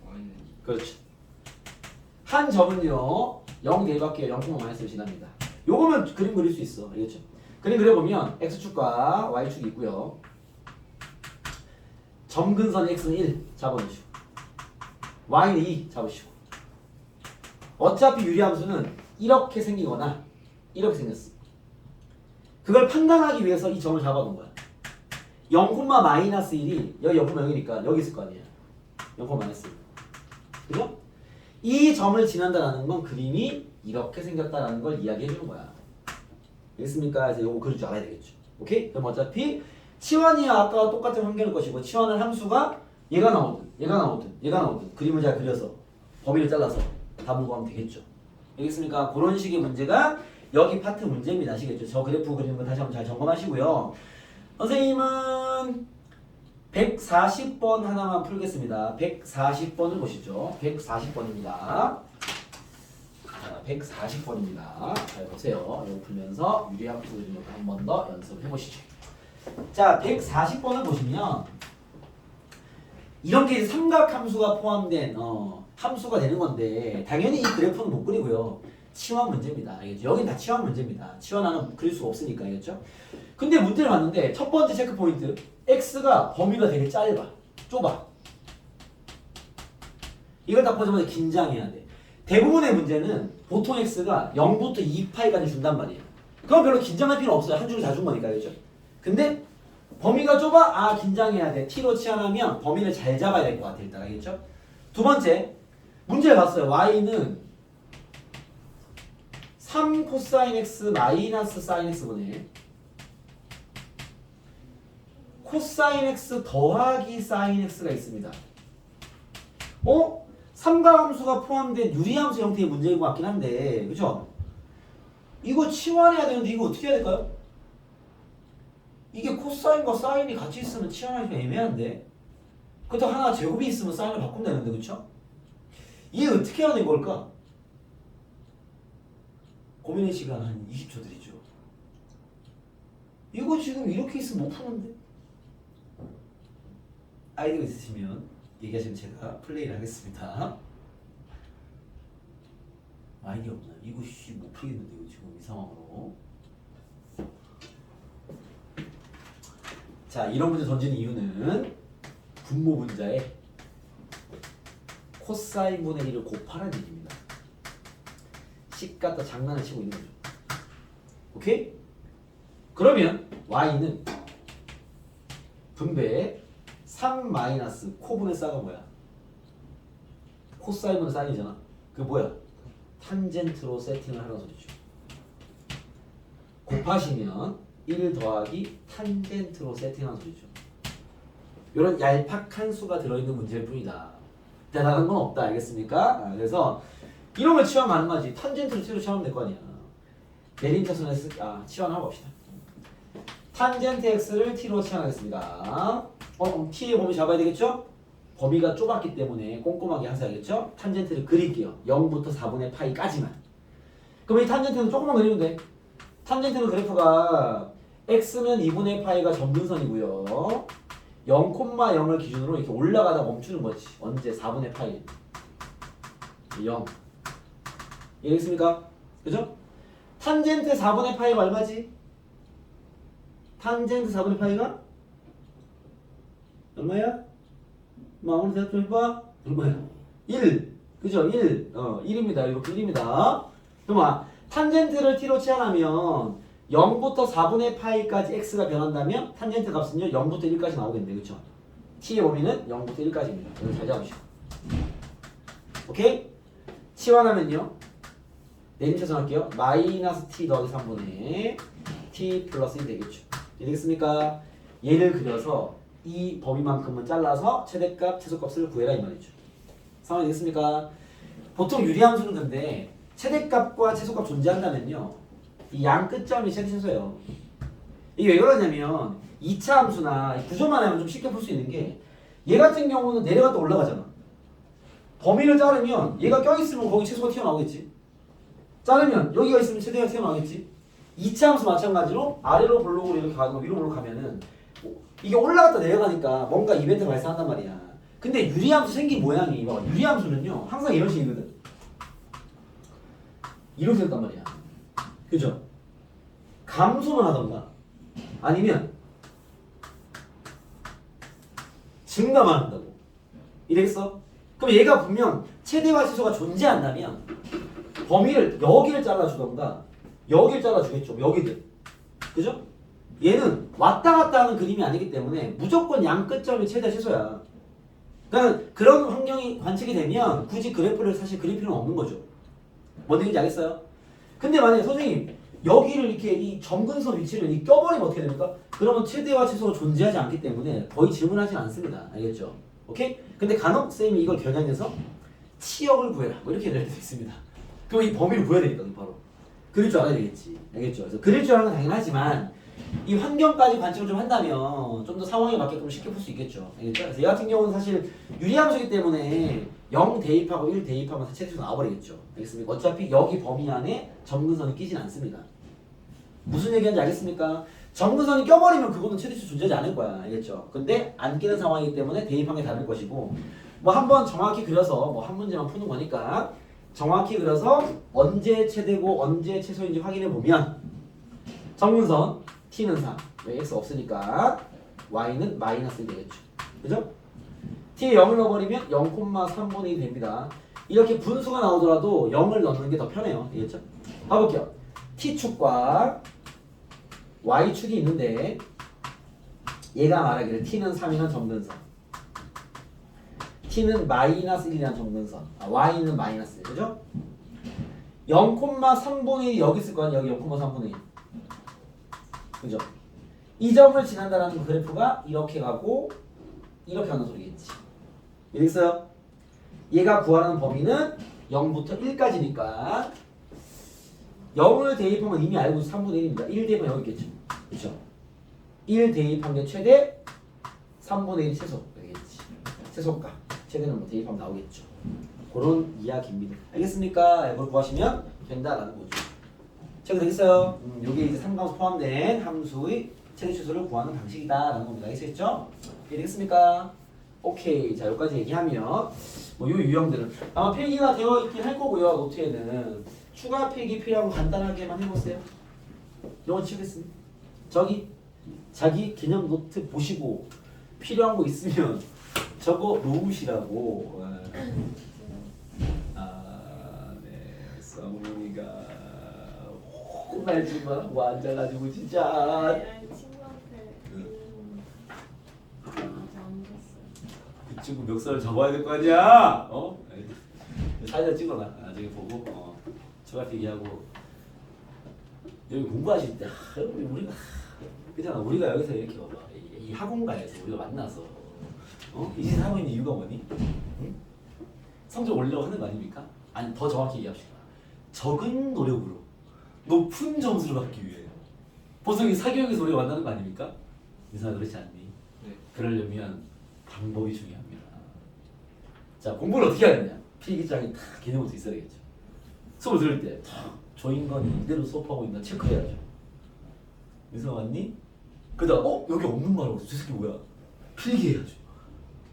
y는 그렇죠. 한 점은요 0 대입할게요. 0,-1을 지납니다. 요거면 그림 그릴 수 있어. 알겠죠? 그림 그려보면 x축과 y축이 있고요. 점근선 x는 1 잡아주시고 y는 2 잡으시고 어차피 유리함수는 이렇게 생기거나 이렇게 생겼어. 그걸 판단하기 위해서 이 점을 잡아놓은 거야. 0,-1이 여기 0,0이니까 여기 있을 거 아니야. 0,-1. 그죠? 이 점을 지난다라는 건 그림이 이렇게 생겼다라는 걸 이야기해 주는 거야. 알겠습니까? 그래서 요거 그릴 줄 알아야 되겠죠. 오케이? 그럼 어차피 치환이야 아까와 똑같은 환경일 것이고 치환은 함수가 얘가 나오든 얘가 나오든 얘가 나오든 그림을 잘 그려서 범위를 잘라서 답을 구하면 되겠죠. 알겠습니까? 그런 식의 문제가 여기 파트 문제입니다. 아시겠죠? 저 그래프 그리는 거 다시 한번 잘 점검하시고요. 선생님은 140번 하나만 풀겠습니다. 140번을 보시죠. 140번입니다. 자, 140번입니다. 잘 보세요. 이거 풀면서 유리함수 그리는 것도 한 번 더 연습해 보시죠. 자, 140번을 보시면 이런 게 삼각함수가 포함된 함수가 되는 건데 당연히 이 그래프는 못 그리고요. 치환 문제입니다. 알겠죠? 여긴 다 치환 문제입니다. 치환 하나 그릴 수가 없으니까. 알겠죠? 근데 문제를 봤는데 첫 번째 체크 포인트 x가 범위가 되게 짧아. 좁아. 이걸 딱 보자마자 긴장해야 돼. 대부분의 문제는 보통 x가 0부터 2파이까지 준단 말이에요. 그럼 별로 긴장할 필요 없어요. 한 줄을 다 준 거니까. 알겠죠? 근데 범위가 좁아? 아 긴장해야 돼. t로 치환하면 범위를 잘 잡아야 될 것 같아. 일단 알겠죠? 두 번째 문제를 봤어요. y는 3 코사인 x 마이너스 사인 x분의 코사인 x 더하기 사인 x가 있습니다. 삼각함수가 포함된 유리함수 형태의 문제인 것 같긴 한데 그죠? 이거 치환해야 되는데 이거 어떻게 해야 될까요? 이게 코사인과 사인이 같이 있으면 치환하기 좀 애매한데 그렇다고 하나 제곱이 있으면 사인을 바꾸면 되는데 그쵸? 이게 어떻게 하는 걸까? 고민의 시간 한 20초 드리죠. 이거 지금 이렇게 있으면 못 푸는데 아이디가 있으시면 얘기하시면 제가 플레이를 하겠습니다. 아이디어 없나요? 이거 못 풀겠는데 이거 지금 이 상황으로. 자, 이런 문제 던지는 이유는 분모 분자에 코사인 분의 1을 곱하라는 얘기입니다. 식 갖다 장난을 치고 있는 거죠. 오케이? 그러면 y는 분배에 3 마이너스 코분의 싸가 뭐야? 코사인분의 사인이잖아. 그게 뭐야? 탄젠트로 세팅을 하라는 소리죠. 곱하시면 1 더하기 탄젠트로 세팅하는 소리죠. 이런 얄팍한 수가 들어있는 문제일 뿐이다. 대단한 건 없다. 알겠습니까? 그래서 이런 걸 치환하는 거지. 탄젠트로 t로 치환하면 될 거 아니야. 내림차순에 치환하고 봅시다. 탄젠트 x를 t로 치환하겠습니다. t의 범위 잡아야 되겠죠? 범위가 좁았기 때문에 꼼꼼하게 하셔야겠죠? 탄젠트를 그릴게요. 0부터 4분의 파이까지만. 그럼 이 탄젠트는 조금만 그리면 돼. 탄젠트는 그래프가 x면 2분의 파이가 점근선이고요. 0,0을 기준으로 이렇게 올라가다 멈추는 거지. 언제? 4분의 파이. 0. 이해됐습니까? 그죠? 탄젠트 4분의 파이가 얼마지? 탄젠트 4분의 파이가 얼마야? 아무리 대답 좀 해봐. 얼마야? 1. 그죠? 1. 1입니다. 이렇게 1입니다. 그럼 탄젠트를 t로 치환하면 0부터 4분의 파이까지 x가 변한다면 탄젠트 값은요 0부터 1까지 나오겠네. 그쵸? t의 범위는 0부터 1까지입니다. 이거 잘 잡으시고. 오케이? 치환하면요 내림 계산할게요. 마이너스 t 더하기 3분의 t 플러스 1 되겠죠. 이해되겠습니까? 얘를 그려서 이 범위만큼은 잘라서 최대값, 최소값을 구해라 이 말이죠. 상황이 되겠습니까? 보통 유리함수는 근데 최대값과 최소값 존재한다면요 이 양 끝점이 최대 최소예요. 이게 왜 그러냐면 2차 함수나 구조만 하면 좀 쉽게 풀 수 있는 게 얘 같은 경우는 내려갔다 올라가잖아. 범위를 자르면 얘가 껴있으면 거기 최소가 튀어나오겠지. 자르면 여기가 있으면 최대가 튀어나오겠지. 2차 함수 마찬가지로 아래로 볼록으로 이렇게 가고 위로 볼록 가면은 이게 올라갔다 내려가니까 뭔가 이벤트가 발생한단 말이야. 근데 유리함수 생긴 모양이 유리함수는요 항상 이런 식이거든. 이렇게 됐단 말이야. 그죠? 감소만 하던가 아니면 증가만 한다고. 이래겠어? 그럼 얘가 분명 최대와 최소가 존재한다면 범위를 여기를 잘라주던가 여기를 잘라주겠죠. 여기를. 그죠? 얘는 왔다 갔다 하는 그림이 아니기 때문에 무조건 양 끝점이 최대 최소야. 그러니까 그런 환경이 관측이 되면 굳이 그래프를 사실 그릴 필요는 없는 거죠. 뭔 얘기인지 알겠어요? 근데 만약에 선생님 여기를 이렇게 이 점근선 위치를 이 껴버리면 어떻게 됩니까? 그러면 최대와 최소가 존재하지 않기 때문에 거의 질문하지 않습니다. 알겠죠? 오케이? 근데 간혹 쌤이 이걸 겨냥해서 치역을 구해라 뭐 이렇게 될 수 있습니다. 그럼 이 범위를 구해야 되니까 바로 그릴 줄 알아야 되겠지. 알겠죠? 그래서 그릴 줄 아는 건 당연하지만 이 환경까지 관측을 좀 한다면 좀 더 상황에 맞게끔 쉽게 풀 수 있겠죠. 알겠죠? 그래서 얘 같은 경우는 사실 유리함수이기 때문에 0 대입하고 1 대입하면 최대수 나와버리겠죠. 알겠습니까? 어차피 여기 범위 안에 점근선이 끼진 않습니다. 무슨 얘기하는지 알겠습니까? 점근선이 껴버리면 그거는 최대수 존재하지 않을 거야. 알겠죠? 근데 안 끼는 상황이기 때문에 대입한 게 다를 것이고 뭐 한번 정확히 그려서 뭐 한 문제만 푸는 거니까 정확히 그려서 언제 최대고 언제 최소인지 확인해 보면 점근선 t는 3, 왜 x 없으니까 y는 마이너스 1 되겠죠. 그죠? t에 0을 넣어버리면 0,3분의 1이 됩니다. 이렇게 분수가 나오더라도 0을 넣는 게 더 편해요. 알겠죠? 가볼게요. t축과 y축이 있는데 얘가 말하기를 t는 3이란 점근선 t는 마이너스 1이란 점근선 y는 마이너스 1 그죠? 0,3분의 1이 여기 있을 거 아니야. 여기 0,3분의 1 그죠? 이 점을 지난다는 그래프가 이렇게 가고 이렇게 가는 소리겠지. 이해됐어요? 얘가 구하라는 범위는 0부터 1까지니까 0을 대입하면 이미 알고 있어 3분의 1입니다. 1 대입하면 여기 있겠죠. 그렇죠? 1 대입한 게 최대 3분의 1 최소 되겠지. 최소값 최대는 뭐 대입하면 나오겠죠. 그런 이야기입니다. 알겠습니까? 이걸 구하시면 된다라는 거죠. 자, 되겠어요? 요게 이제 3가운데 포함된 함수의 최대 최소를 구하는 방식이다라는 겁니다. 알겠죠? 이해되겠습니까? 오케이. 자, 여기까지 얘기하면 뭐 요 유형들은 아마 필기가 되어 있긴 할 거고요. 노트에는 추가 필기 필요하고 간단하게만 해보세요. 영어 치우겠습니다. 저기 자기 개념 노트 보시고 필요한 거 있으면 적어 놓으시라고. 네, 썸이가 혼날지만 뭐 앉아가지고 진짜. 친구한테 그치고 멱살을 잡아야 될 거 아니야? 어? 사진 찍어놔. 나중에 보고 추가 필기하고 여기 공부하실 때 우리가 그잖아. 우리가 여기서 이렇게 봐봐. 이 학원가에서 우리가 만나서 이 짓을 하고 있는 이유가 뭐니? 응? 성적 올리려고 하는 거 아닙니까? 아니 더 정확히 얘기합시다. 적은 노력으로 높은 점수를 받기 위해 보통 이 사교육에서 우리가 만나는 거 아닙니까? 민선아 그렇지 않니? 네. 그러려면 방법이 중요합니다. 자 공부를 어떻게 해야 되냐? 필기장이 다 개념부터 있어야 되겠죠. 수업을 들을 때 저 인간이 이대로 수업하고 있나 체크해야죠. 민선아 왔니? 그다음 여기 없는 말을 저 새끼 뭐야? 필기해야죠.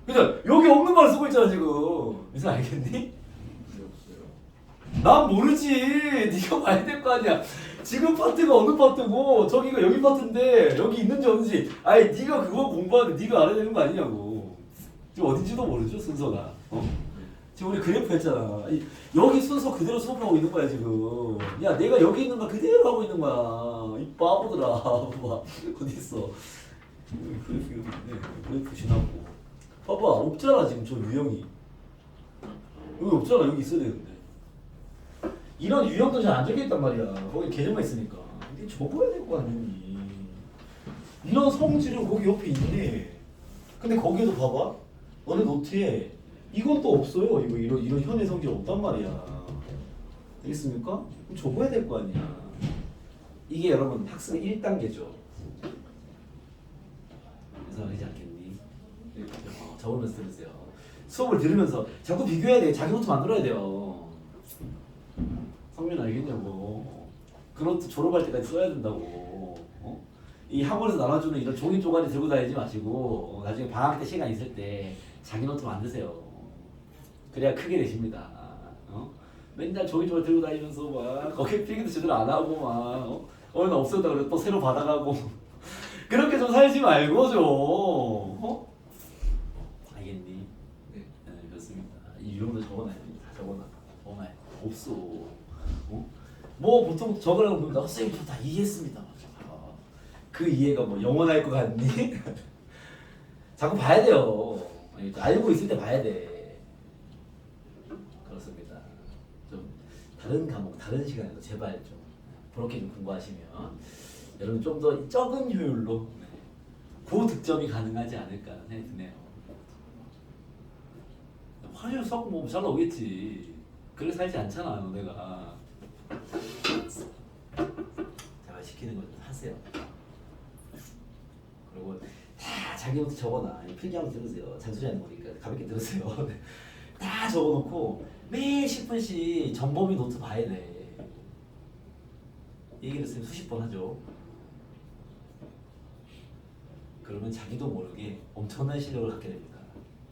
그다음 여기 없는 말을 쓰고 있잖아 지금. 민선아 알겠니? 없어요. 난 모르지. 네가 봐야 될 거 아니야. 지금 파트가 어느 파트고 저기가 여기 파트인데 여기 있는지 없는지 아니 네가 그거 공부하는데 네가 알아야 되는 거 아니냐고. 지금 어딘지도 모르죠 순서가. 지금 우리 그래프 했잖아. 여기 순서 그대로 수업하고 있는 거야 지금. 야 내가 여기 있는 거 그대로 하고 있는 거야. 이 바보들아. 봐봐 어디 있어? 그래프 여기 있네. 그래프 지나고. 봐봐 없잖아 지금 저 유형이. 여기 없잖아. 여기 있어야 되는데. 이런 유형도 잘 안 적혀있단 말이야. 거기 개념만 있으니까. 이게 적어야 될 거 아니니. 이런 성질은 거기 옆에 있네. 근데 거기에도 봐봐. 너네 노트에 이건 또 없어요. 이런 현의 성질 없단 말이야. 알겠습니까? 그럼 적어야 될 거 아니야. 이게 여러분 학습의 1단계죠. 이상하지 않겠니? 적으면서 들으세요. 수업을 들으면서 자꾸 비교해야 돼. 자기 노트 만들어야 돼요. 성민 알겠냐고. 그것도 졸업할 때까지 써야 된다고. 이 학원에서 나눠주는 이런 종이 쪼가리 들고 다니지 마시고 나중에 방학 때 시간 있을 때 자기 노트 만드세요. 그래야 크게 되십니다. 맨날 종이 쪼가리 들고 다니면서 막 거기 필기도 제대로 안 하고 막 어느 날 없었다 그래 또 새로 받아가고 그렇게 좀 살지 말고 좀. 알겠니? 네. 네, 그렇습니다. 이 유형도 적어놔야 됩니다. 적어놔야 돼. 없어. 뭐 보통 적으라고 그러면 선생님 저 다 이해했습니다. 그 이해가 뭐 영원할 것 같니? 자꾸 봐야 돼요. 알고 있을 때 봐야 돼. 그렇습니다. 좀 다른 과목, 다른 시간에도 제발 좀 그렇게 좀 공부하시면 여러분 좀 더 적은 효율로 고득점이 가능하지 않을까 생각이 드네요. 화질 수학 뭐 잘 나오겠지. 그렇게 살지 않잖아 너네가. 제발 시키는 거 좀 하세요. 그리고 다 자기 노트 적어놔. 필기하면 들으세요. 잔소리하는 거니까 가볍게 들으세요. 다 적어놓고 매일 10분씩 정범위 노트 봐야 돼. 이 얘기를 쌤 수십 번 하죠. 그러면 자기도 모르게 엄청난 실력을 갖게 됩니다.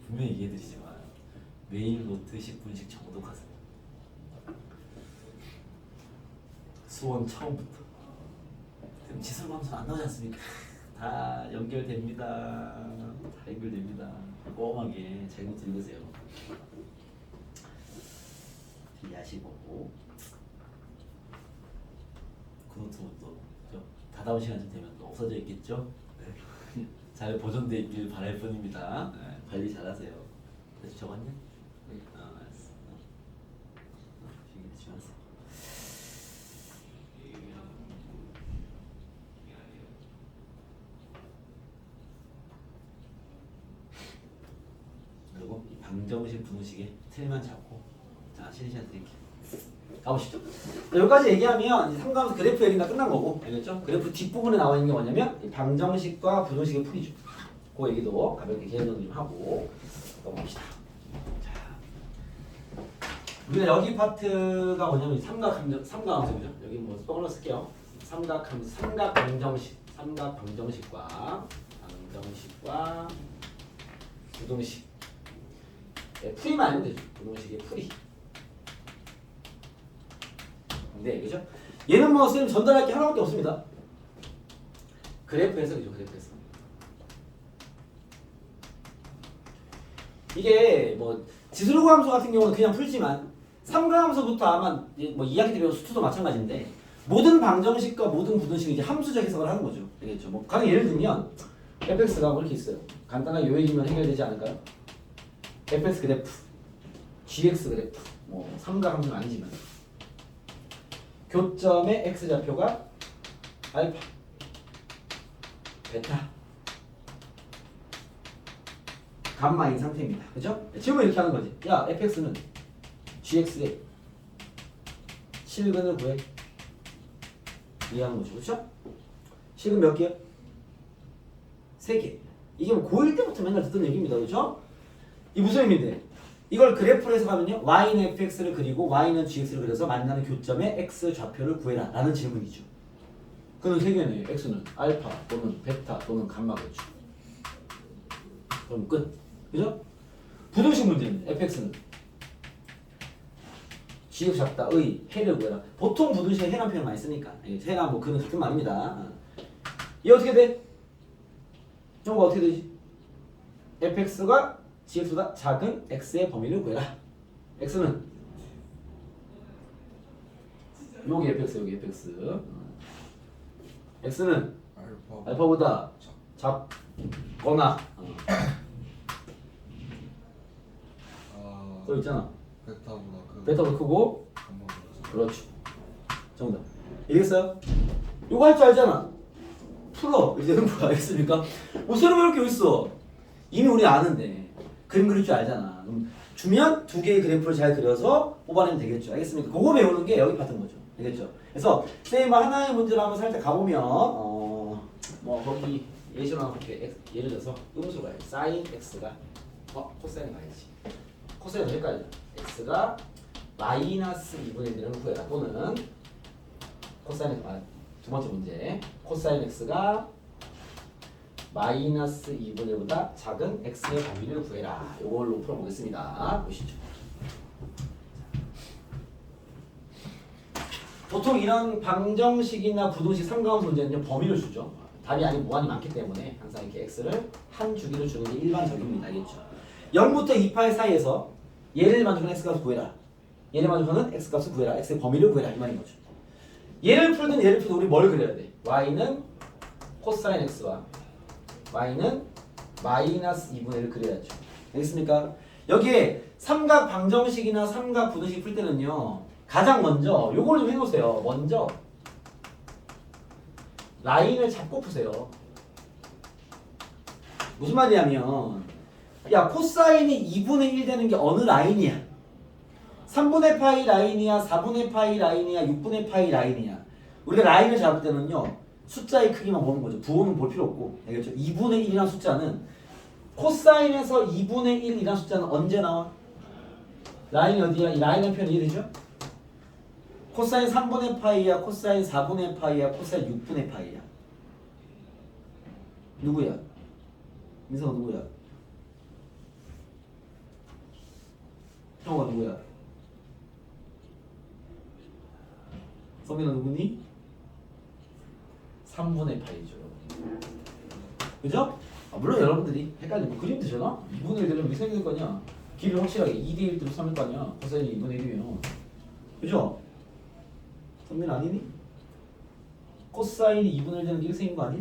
분명히 얘기해드리지만 매일 노트 10분씩 정독하세요. 수원 처음부터. 지설방송 안 나오지 않습니까? 다 연결됩니다. 다 연결됩니다. 꼼꼼하게 잘 노트 읽으세요. 이해하시고 그 노트도 다다음 시간쯤 되면 또 없어져 있겠죠? 네. 잘 보존돼 있길 바랄 뿐입니다. 네. 관리 잘하세요. 그래서 적었냐? 네. 알았어. 대충 하세요. 그리고 이 방정식, 분호식의 틀만 잡고 자 실시간 드릴게요. 가보시죠. 여기까지 얘기하면 삼각함수 그래프 얘기가 끝난 거고 알겠죠? 그래프 뒷부분에 나와 있는 게 뭐냐면 이 방정식과 분호식의 풀이죠. 그 얘기도 가볍게 개념 정리 좀 하고 넘어갑시다. 자, 우리가 여기 파트가 뭐냐면 삼각함수죠. 여기 뭐 뻥으로 쓸게요. 삼각방정식과 부동식 풀이만 알면 되죠. 부동식의 풀이. 네, 그죠? 얘는 뭐 쌤 전달할 게 하나밖에 없습니다. 그래프에서 그죠, 그래프에서. 이게 뭐 지수로함수 같은 경우는 그냥 풀지만 삼각함수부터 아마 뭐 2학기 때 배운 수투도 마찬가지인데 모든 방정식과 모든 부등식이 이제 함수적 해석을 하는 거죠. 알겠죠? 뭐 가령 예를 들면 fx가 뭐 이렇게 있어요. 간단하게 요 얘기면 해결되지 않을까요? fx 그래프, gx 그래프, 뭐 삼각함수는 아니지만 교점의 x좌표가 알파, 베타, 감마인 상태입니다. 그죠? 지금은 이렇게 하는 거지. 야, fx는 gx의 실근을 구해. 이해하는 거죠. 그렇죠? 실근 몇 개요? 3개. 이게 뭐 고1 때부터 맨날 듣던 얘기입니다. 그렇죠? 이 무슨 의미인데? 이걸 그래프로 해석하면요. y는 fx를 그리고 y는 gx를 그려서 만나는 교점의 x 좌표를 구해라 라는 질문이죠. 그는 3개네요. x는 알파 또는 베타 또는 감마겠죠. 그럼 끝. 그죠? 부등식 문제는 fx는 지읒 잡다 의 해를 구해라. 보통 부등식에 해란 표현 많이 쓰니까 해랑 뭐 그는 같은 말입니다. 얘 어떻게 돼? 형과 어떻게 되지? fx가 gx보다 작은 x의 범위를 구해라. x는 여기 fx 여기 fx x는 알파보다 작거나 또 있잖아. 베타보다 크고 그렇죠. 정답. 이해했어요? 이거 할 줄 알잖아. 풀어. 이제 뭐가 알겠습니까? 뭐 새로 배울 게 있어. 이미 우리 아는데 그림 그릴 줄 알잖아. 그럼 주면 두 개의 그래프를 잘 그려서 뽑아내면 되겠죠. 알겠습니까? 그거 배우는 게 여기 파트인 거죠. 알겠죠? 그래서 선생님 하나의 문제를 한번 살짝 가보면 뭐 거기 예시로 한번 볼게. 예를 들어서 음수가 sin x가 코사인 가야지. 코사인 여기까지. x가 마이너스 2분의 1을 구해라. 또는 코사인 두 번째 문제 코사인 x가 마이너스 2분의 1보다 작은 x의 범위를 구해라. 이걸로 풀어보겠습니다. 보시죠. 보통 이런 방정식이나 부등식 삼각함수 문제는요 범위를 주죠. 답이 아닌 무한히 많기 때문에 항상 이렇게 x를 한 주기로 주는 게 일반적입니다. 알겠죠? 0부터 2파이 사이에서 얘를 만족하는 x값을 구해라. 얘를 만족하는 x값을 구해라. x의 범위를 구해라. 이 말인 거죠. 얘를 풀든 얘를 풀든 우리 뭘 그려야 돼? y는 코사인 x와 y는 마이너스 2분의 1을 그려야죠. 알겠습니까? 여기에 삼각 방정식이나 삼각 부등식 풀 때는요 가장 먼저 요걸 좀 해놓으세요. 먼저 라인을 잡고 푸세요. 무슨 말이냐면 야 코사인이 2분의 1 되는 게 어느 라인이야? 3분의 파이 라인이야? 4분의 파이 라인이야? 6분의 파이 라인이야? 우리가 라인을 잡을 때는요 숫자의 크기만 보는 거죠. 부호는 볼 필요 없고 알겠죠? 2분의 1이라는 숫자는 코사인에서 2분의 1이라는 숫자는 언제 나와? 라인이 어디야? 이 라인의 표현 이해되죠? 코사인 3분의 파이야? 코사인 4분의 파이야? 코사인 6분의 파이야? 누구야? 민서가 누구야? 형아 누구야? 성민아 누구니? 3분의 파이죠. 그죠? 물론 여러분들이 헷갈리면 그림 되잖아? 2분의 1 되려면 이렇게 될 거 아니야? 길이 확실하게 2대 1 대로 3일 거 아니야? 코사인이 2분의 1이면 그죠? 성민 아니니? 코사인이 2분의 1 되는 게 이렇게 생긴 거 아니야?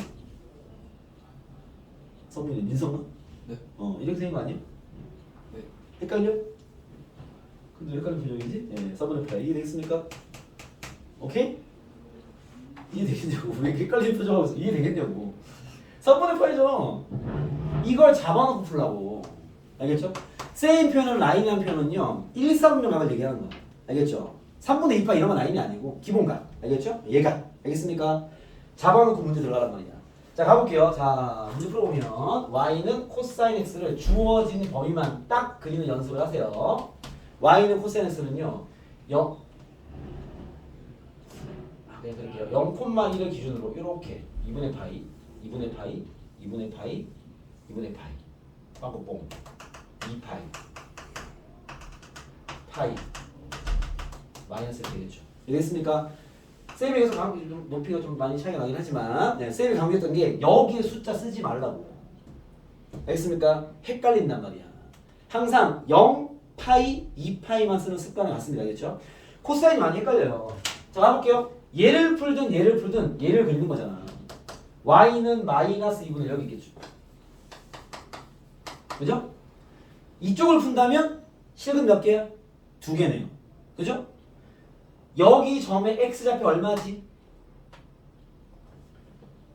성민이 민성은? 네. 이렇게 생긴 거 아니야? 네. 헷갈려? 근데 왜 헷갈리는 표정이지? 예, 4분의 파이 이해되겠습니까? 오케이? 이해되겠냐고. 왜 헷갈리는 표정하고 있어? 이해되겠냐고. 3분의 파이죠. 이걸 잡아놓고 풀라고. 알겠죠? 세인 표현은 라인이라는 표현은요 1, 4분면각을 얘기하는 거야. 알겠죠? 3분의 2파 이런 건 라인이 아니고 기본각. 알겠죠? 얘가. 알겠습니까? 잡아놓고 문제 들어가란 말이야. 자 가볼게요. 자 문제 풀어보면 y는 코사인 x를 주어진 범위만 딱 그리는 연습을 하세요. y는 코사인 x는요 그냥 그럴게요. 0,1을 기준으로 이렇게 2분의 파이, 2분의 파이, 2분의 파이, 2분의 파이, 빵꾸뽕, 2파이, 파이, 마이너스 되겠죠. 이해됐습니까? 쌤에게서 좀 높이가 좀 많이 차이가 나긴 하지만 쌤이 강조했던 게 여기에 숫자 쓰지 말라고. 알겠습니까? 헷갈린단 말이야. 항상 0파이, 2파이만 쓰는 습관을 갖습니다. 알겠죠? 코사인이 많이 헷갈려요. 자 가볼게요. 얘를 풀든 얘를 그리는 거잖아. y는 마이너스 2분의 1 여기 있겠죠. 그죠? 이쪽을 푼다면 식은 몇 개야? 2개네요. 그죠? 여기 점의 x좌표 얼마지?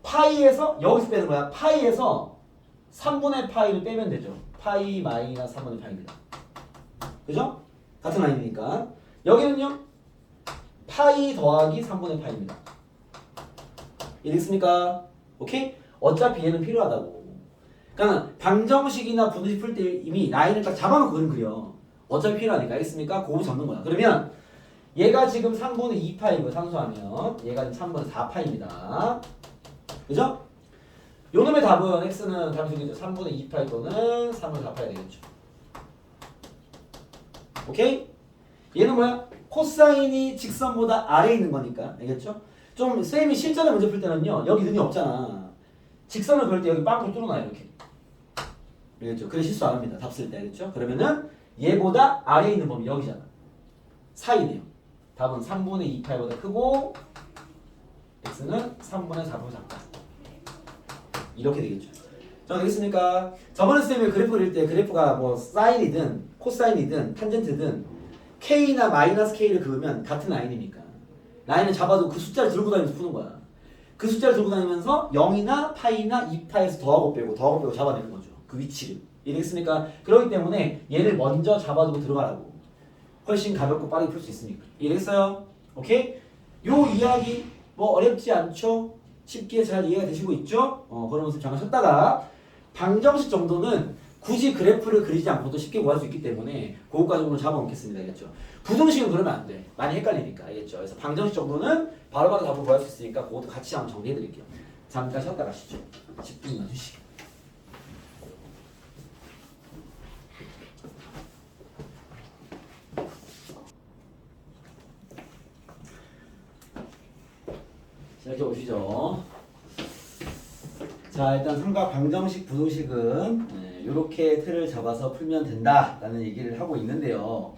파이에서 여기서 빼는 거야. 파이에서 3분의 파이를 빼면 되죠. 파이 마이너스 3분의 파이입니다. 그죠? 같은 라인이니까. 여기는요. 파이 더하기 3분의 파이입니다. 이해됐습니까? 오케이? 어차피 얘는 필요하다고. 그러니까 방정식이나 분식 풀 때 이미 라인을 딱 잡아놓고 그림 그려. 어차피 필요하니까. 알겠습니까? 그거 잡는 거야. 그러면 얘가 지금 3분의 2파이고 상수하면 얘가 지금 3분의 4파입니다. 그죠? 요놈의 답은 x는 답이 생기죠. 3분의 2파이 또는 3분의 4파이 되겠죠. 오케이? 얘는 뭐야? 코사인이 직선보다 아래에 있는 거니까. 알겠죠? 좀 쌤이 실전에 문제 풀 때는요. 여기 눈이 없잖아. 직선을 그릴 때 여기 빵꾸를 뚫어놔요. 이렇게. 알겠죠? 그래 실수 안 합니다. 답 쓸 때. 알겠죠? 그러면은 얘보다 아래에 있는 범위 여기잖아. 사이네요. 답은 3분의 2파이보다 크고 x는 3분의 4보다 작다. 이렇게 되겠죠. 자, 되겠습니까? 저번에 쌤이 그래프 그릴 때 그래프가 뭐 사인이든 코사인이든 탄젠트든 k나 마이너스 k를 그으면 같은 라인이니까 라인을 잡아도 그 숫자를 들고 다니면서 푸는 거야. 그 숫자를 들고 다니면서 0이나 파이나 2파에서 더하고 빼고 잡아내는 거죠. 그 위치를. 이해되겠습니까? 그렇기 때문에 얘를 먼저 잡아두고 들어가라고. 훨씬 가볍고 빠르게 풀 수 있으니까. 이해됐어요? 오케이? 요 이야기 뭐 어렵지 않죠? 쉽게 잘 이해가 되시고 있죠? 그러면서 잠깐 쉬었다가 방정식 정도는 굳이 그래프를 그리지 않고도 쉽게 구할 수 있기 때문에 그것까지 오늘 잡아놓겠습니다. 알겠죠? 부등식은 그러면 안 돼. 많이 헷갈리니까. 알겠죠? 그래서 방정식 정도는 바로바로 답을 구할 수 있으니까 그것도 같이 한번 정리해드릴게요. 잠깐 쉬었다 가시죠. 10분만 주시게. 시작해 보시죠. 자, 일단 삼각 방정식 부등식은 이렇게 틀을 잡아서 풀면 된다라는 얘기를 하고 있는데요.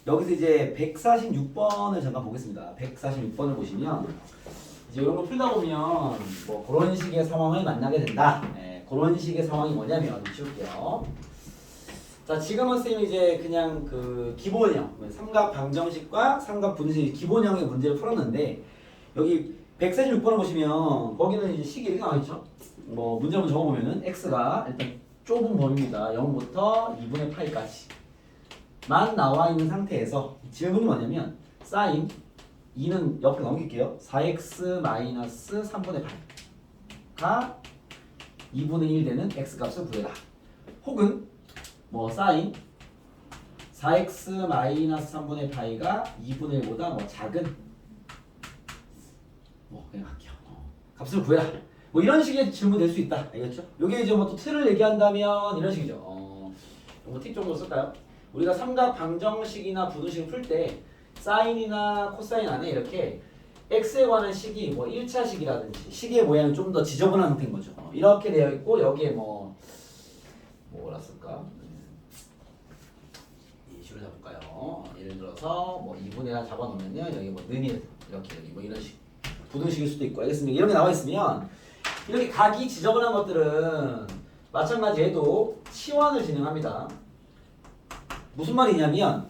여기서 이제 146번을 잠깐 보겠습니다. 146번을 보시면 이제 이런 거 풀다 보면 뭐 그런 식의 상황을 만나게 된다. 그런 식의 상황이 뭐냐면 치울게요. 자, 지금은 쌤이 이제 그냥 그 기본형 삼각 방정식과 삼각 부등식 기본형의 문제를 풀었는데 여기 146번을 보시면 거기는 이제 식이 이렇게 나와있죠. 뭐 문제 한번 적어보면은 x가 일단 좁은 범위입니다. 0부터 2분의 파이까지만 나와 있는 상태에서 질문이 뭐냐면 사인 2는 옆으로 넘길게요. 4x 마이너스 3분의 파이가 2분의 1 되는 x 값을 구해라. 혹은 뭐 사인 4x 마이너스 3분의 파이가 2분의 1보다 뭐 작은 뭐 그냥 할게요. 값을 구해라. 뭐 이런 식의 질문 될 수 있다. 알겠죠? 요게 이제 뭐 또 틀을 얘기한다면 이런 식이죠. 뭐 팁 정도 쓸까요? 우리가 삼각 방정식이나 부등식을 풀 때 사인이나 코사인 안에 이렇게 x에 관한 식이 뭐 1차 식이라든지 식의 모양이 좀 더 지저분한 형태인 거죠. 이렇게 되어 있고 여기에 뭐라 쓸까? 예시로 잡을까요? 예를 들어서 뭐 2분의 1 잡아놓으면요 여기 뭐 는이 이렇게 여기 뭐 이런 식 부등식일 수도 있고 알겠습니까? 이런 게 나와 있으면 이렇게 각이 지저분한 것들은 마찬가지 얘도 치환을 진행합니다. 무슨 말이냐면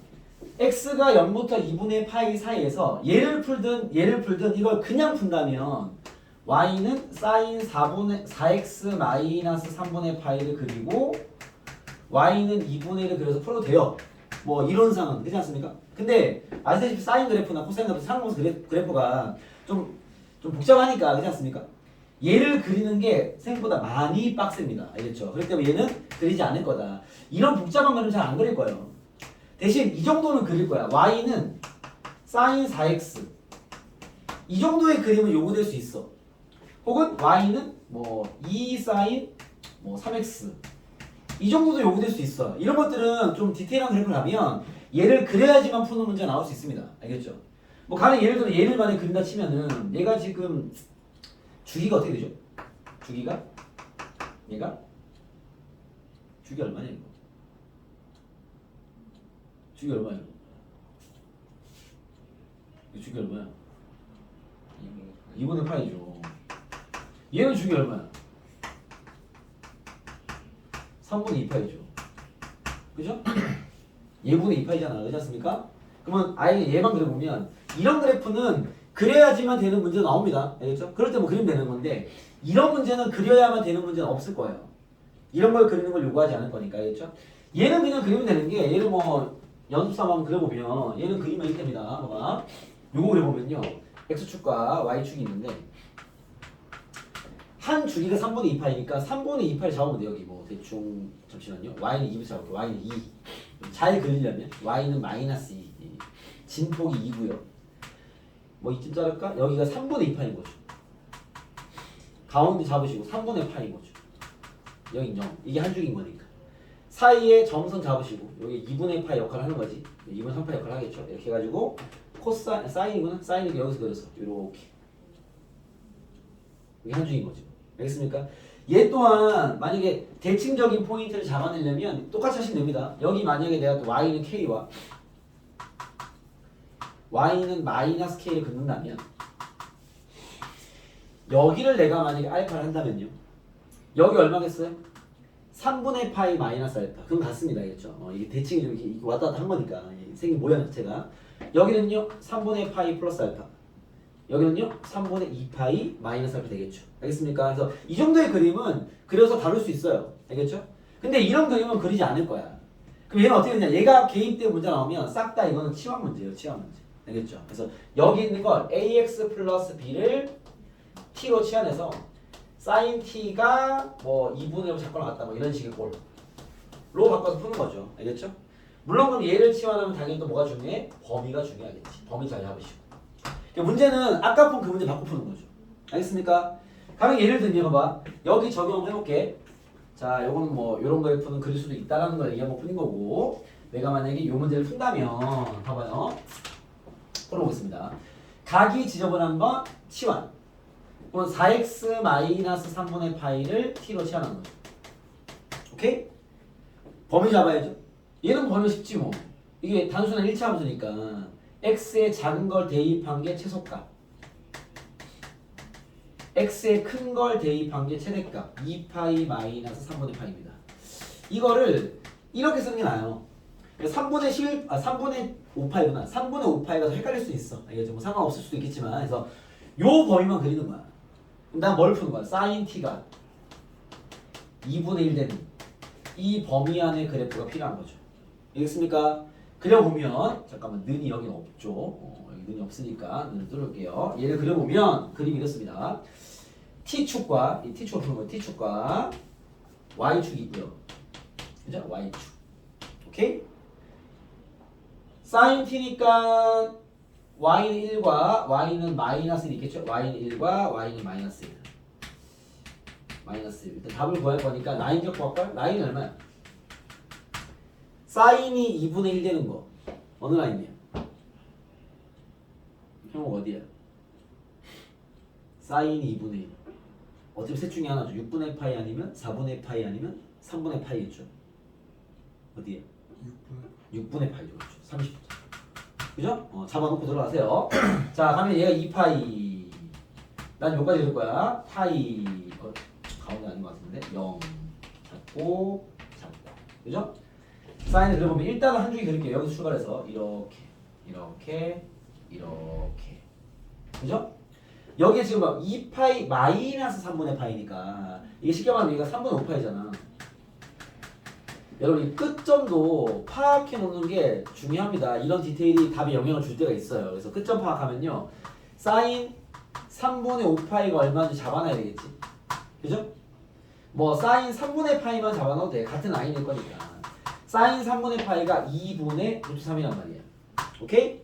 x가 0부터 2분의 파이 사이에서 얘를 풀든 이걸 그냥 푼다면 y는 사인 4x 마이너스 3분의 파이를 그리고 y는 2분의 1을 그려서 풀어도 돼요. 뭐 이론상은 그렇지 않습니까? 근데 아시다시피 사인 그래프나 코사인 그래프, 상관없어 그래프가 좀 복잡하니까 그렇지 않습니까? 얘를 그리는 게 생각보다 많이 빡셉니다. 알겠죠? 그렇기 때문에 얘는 그리지 않을 거다. 이런 복잡한 거는 잘 안 그릴 거예요. 대신 이 정도는 그릴 거야. y는 사인 4x 이 정도의 그림은 요구될 수 있어. 혹은 y는 뭐 2 사인 뭐 3x 이 정도도 요구될 수 있어. 이런 것들은 좀 디테일한 그래프를 하면 얘를 그려야지만 푸는 문제가 나올 수 있습니다. 알겠죠? 뭐 가령 예를 들어 얘를 만약에 그린다 치면은 얘가 지금 주기가 어떻게 되죠? 주기가 얘가 주기 얼마냐 이거? 주기 얼마야? 이거 주기 얼마야? 2분의 파이죠. 얘는 주기 얼마야? 3분의 2파이죠. 그죠? 얘분의 2파이잖아. 그렇지 않습니까? 그러면 아예 얘만 그려보면 이런 그래프는 그려야지만 되는 문제 나옵니다. 알겠죠? 그럴 때 뭐 그리면 되는 건데 이런 문제는 그려야만 되는 문제는 없을 거예요. 이런 걸 그리는 걸 요구하지 않을 거니까. 알겠죠? 얘는 그냥 그리면 되는 게 얘를 뭐 연습삼아 한번 그려보면 얘는 그리면 이렇게 됩니다. 봐봐. 요거 그려보면요. x축과 y축이 있는데 한 주기가 3분의 2파이니까 3분의 2파를 잡으면 돼요. 여기 뭐 대충 잠시만요. y는 2부터 잡을게요. y는 2. 잘 그리려면 y는 마이너스 2. 진폭이 2고요. 뭐 이쯤 자를까? 여기가 3분의 2파인 거죠. 가운데 잡으시고 3분의 파인 거죠. 여기 0. 이게 한 줄인 거니까. 사이에 점선 잡으시고 여기 2분의 파 역할을 하는 거지. 2분의 3파 역할을 하겠죠. 이렇게 해가지고 코사인 사인이구나. 사인이 여기서 그려서 이렇게 이게 한 중인 거죠. 알겠습니까? 얘 또한 만약에 대칭적인 포인트를 잡아내려면 똑같이 하시면 됩니다. 여기 만약에 내가 또 y는 k와 y는 마이너스 k를 긋는다면 여기를 내가 만약에 알파를 한다면요. 여기 얼마겠어요? 3분의 파이 마이너스 알파. 그럼 같습니다. 알겠죠? 이게 대칭이 좀 이렇게 왔다 갔다 한 거니까 생긴 모양 자체가. 여기는요 3분의 파이 플러스 알파. 여기는요 3분의 2파이 마이너스 알파 되겠죠. 알겠습니까? 그래서 이 정도의 그림은 그려서 다룰 수 있어요. 알겠죠? 근데 이런 그림은 그리지 않을 거야. 그럼 얘는 어떻게 되냐? 얘가 개입된 문제 나오면 싹 다 이거는 치환 문제예요. 치환 문제. 알겠죠? 그래서 여기 있는 걸 ax 플러스 b를 t로 치환해서 sin t가 뭐 2분의 1 잡거나 같다 뭐 이런 식의 꼴로 바꿔서 푸는 거죠. 알겠죠? 물론 그럼 얘를 치환하면 당연히 또 뭐가 중요해? 범위가 중요하겠지. 범위 잘 잡으시고. 그러니까 문제는 아까 푼 그 문제 바꿔 푸는 거죠. 알겠습니까? 가령 예를 들면 봐봐. 여기 적용을 해볼게. 자, 요거는 뭐 요런 거에 푸는 그릴 수도 있다라는 걸 얘기한 것 뿐인 거고, 내가 만약에 요 문제를 푼다면 봐봐요. 풀어보겠습니다. 각이 지저분한 건 치환. 그럼 4x 마이너스 3분의 파이를 t로 치환하는 거죠. 오케이? 범위 잡아야죠. 얘는 범위 쉽지 뭐. 이게 단순한 1차 함수니까 x의 작은 걸 대입한 게 최소값, x의 큰 걸 대입한 게 최대값 2파이 마이너스 3분의 파이입니다. 이거를 이렇게 쓰는 게 나아요. 3분의 5파이구나. 3분의 5파이가 더 헷갈릴 수 있어. 알겠죠? 뭐 상관없을 수도 있겠지만, 그래서 요 범위만 그리는 거야. 그럼 난 뭘 푸는 거야? sin t가 2분의 1 되는 이 범위 안의 그래프가 필요한 거죠. 알겠습니까? 그려보면, 잠깐만, 는이 여기는 없죠. 여기 는이 없으니까 는을 뚫을게요. 얘를 그려보면 그림이 이렇습니다. t축과, 이 t축을 푸는 거예요. t축과 y축이 있고요. 그죠? y축. 오케이? sin t니까 y는 1과 y는 마이너스 1 있겠죠? y는 1과 y는 마이너스 1. 마이너스 1. 일단 답을 구할 거니까 라인 격고 할까요? 라인이 얼마야? 사인이 2분의 1 되는 거 어느 라인이야? 형 어디야? 사인이 2분의 1. 어차피 셋 중에 하나죠. 6분의 파이 아니면 4분의 파이 아니면 3분의 파이겠죠. 어디야? 6분의 파이죠. 그렇죠. 30. 그죠? 잡아놓고 들어가세요. 자, 가면 얘가 2파이. 난 여기까지 될 거야. 파이. 가운데 아닌 것 같은데. 0. 잡고. 그죠? 사인을 그려보면 일단은 한 줄기 그릴게요. 여기서 출발해서 이렇게. 그죠? 여기에 지금 2파이 마이너스 3분의 파이니까 이게 쉽게 말하면 얘가 3분의 5파이잖아. 여러분 이 끝점도 파악해 놓는 게 중요합니다. 이런 디테일이 답에 영향을 줄 때가 있어요. 그래서 끝점 파악하면요. 사인 3분의 5파이가 얼마인지 잡아놔야 되겠지. 그죠? 뭐 사인 3분의 파이만 잡아놔도 돼. 같은 라인일 거니까. 사인 3분의 파이가 2분의 루트 3이란 말이야. 오케이?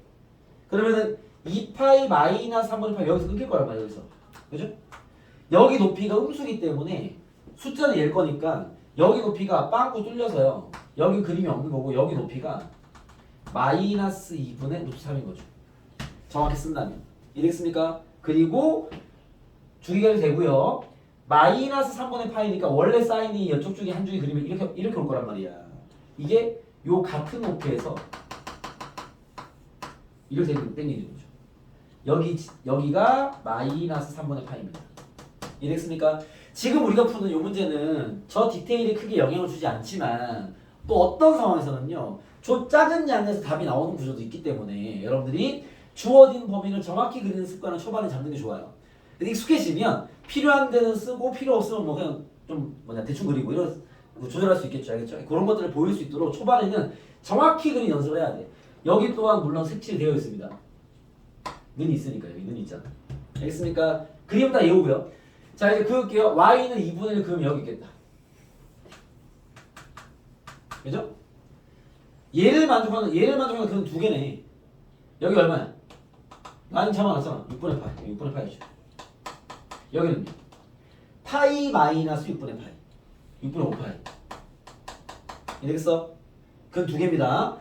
그러면은 2파이 마이너스 3분의 파이 여기서 끊길 거란 말이야. 여기서. 그죠? 여기 높이가 음수기 때문에 숫자는 얘일 거니까 여기 높이가 빵꾸 뚫려서요. 여기 그림이 없는 거고 여기 높이가 마이너스 2분의 루트 3인 거죠. 정확히 쓴다면. 이해됐습니까? 그리고 주기가 되고요. 마이너스 3분의 파이니까 원래 사인이 이쪽 쪽에 한 줄기 그리면 이렇게 올 거란 말이야. 이게 요 같은 높이에서 이렇게 땡기는 거죠. 여기가 마이너스 3분의 파이입니다. 이해됐습니까? 지금 우리가 푸는 이 문제는 저 디테일이 크게 영향을 주지 않지만 또 어떤 상황에서는요. 저 작은 양에서 답이 나오는 구조도 있기 때문에 여러분들이 주어진 범위를 정확히 그리는 습관을 초반에 잡는 게 좋아요. 근데 익숙해지면 필요한 데는 쓰고 필요 없으면 뭐 그냥 좀 대충 그리고 이런 조절할 수 있겠죠. 알겠죠? 그런 것들을 보일 수 있도록 초반에는 정확히 그리는 연습을 해야 돼. 여기 또한 물론 색칠이 되어 있습니다. 눈이 있으니까 여기 눈이 있잖아. 알겠습니까? 그림 다 외우고요. 자 이제 그을게요. y는 2분의 1 그러면 여기 있겠다. 그죠? 얘를 만족하는 그런 두 개네. 여기 얼마야? 라인 잡아놨잖아. 6분의 파이. 6분의 파이죠. 여기는 파이 마이너스 6분의 파이. 6분의 5파이. 이해됐어? 그건 두 개입니다.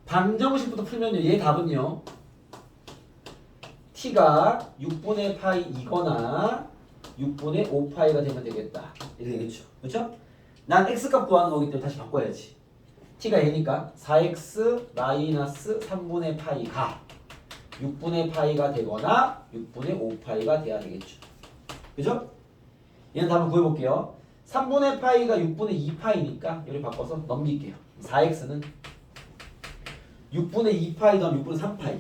방정식부터 풀면요. 얘 답은요. t가 6분의 파이이거나 6분의 5파이가 되면 되겠다. 이렇게 되겠죠. 그렇죠? 난 x값 구하는 거기 때문에 다시 바꿔야지. t가 얘니까 4x 마이너스 3분의 파이가 6분의 파이가 되거나 6분의 5파이가 돼야 되겠죠. 그죠? 얘는 한번 구해볼게요. 3분의 파이가 6분의 2파이니까 여기 바꿔서 넘길게요. 4x는 6분의 2파이 더하면 6분의 3파이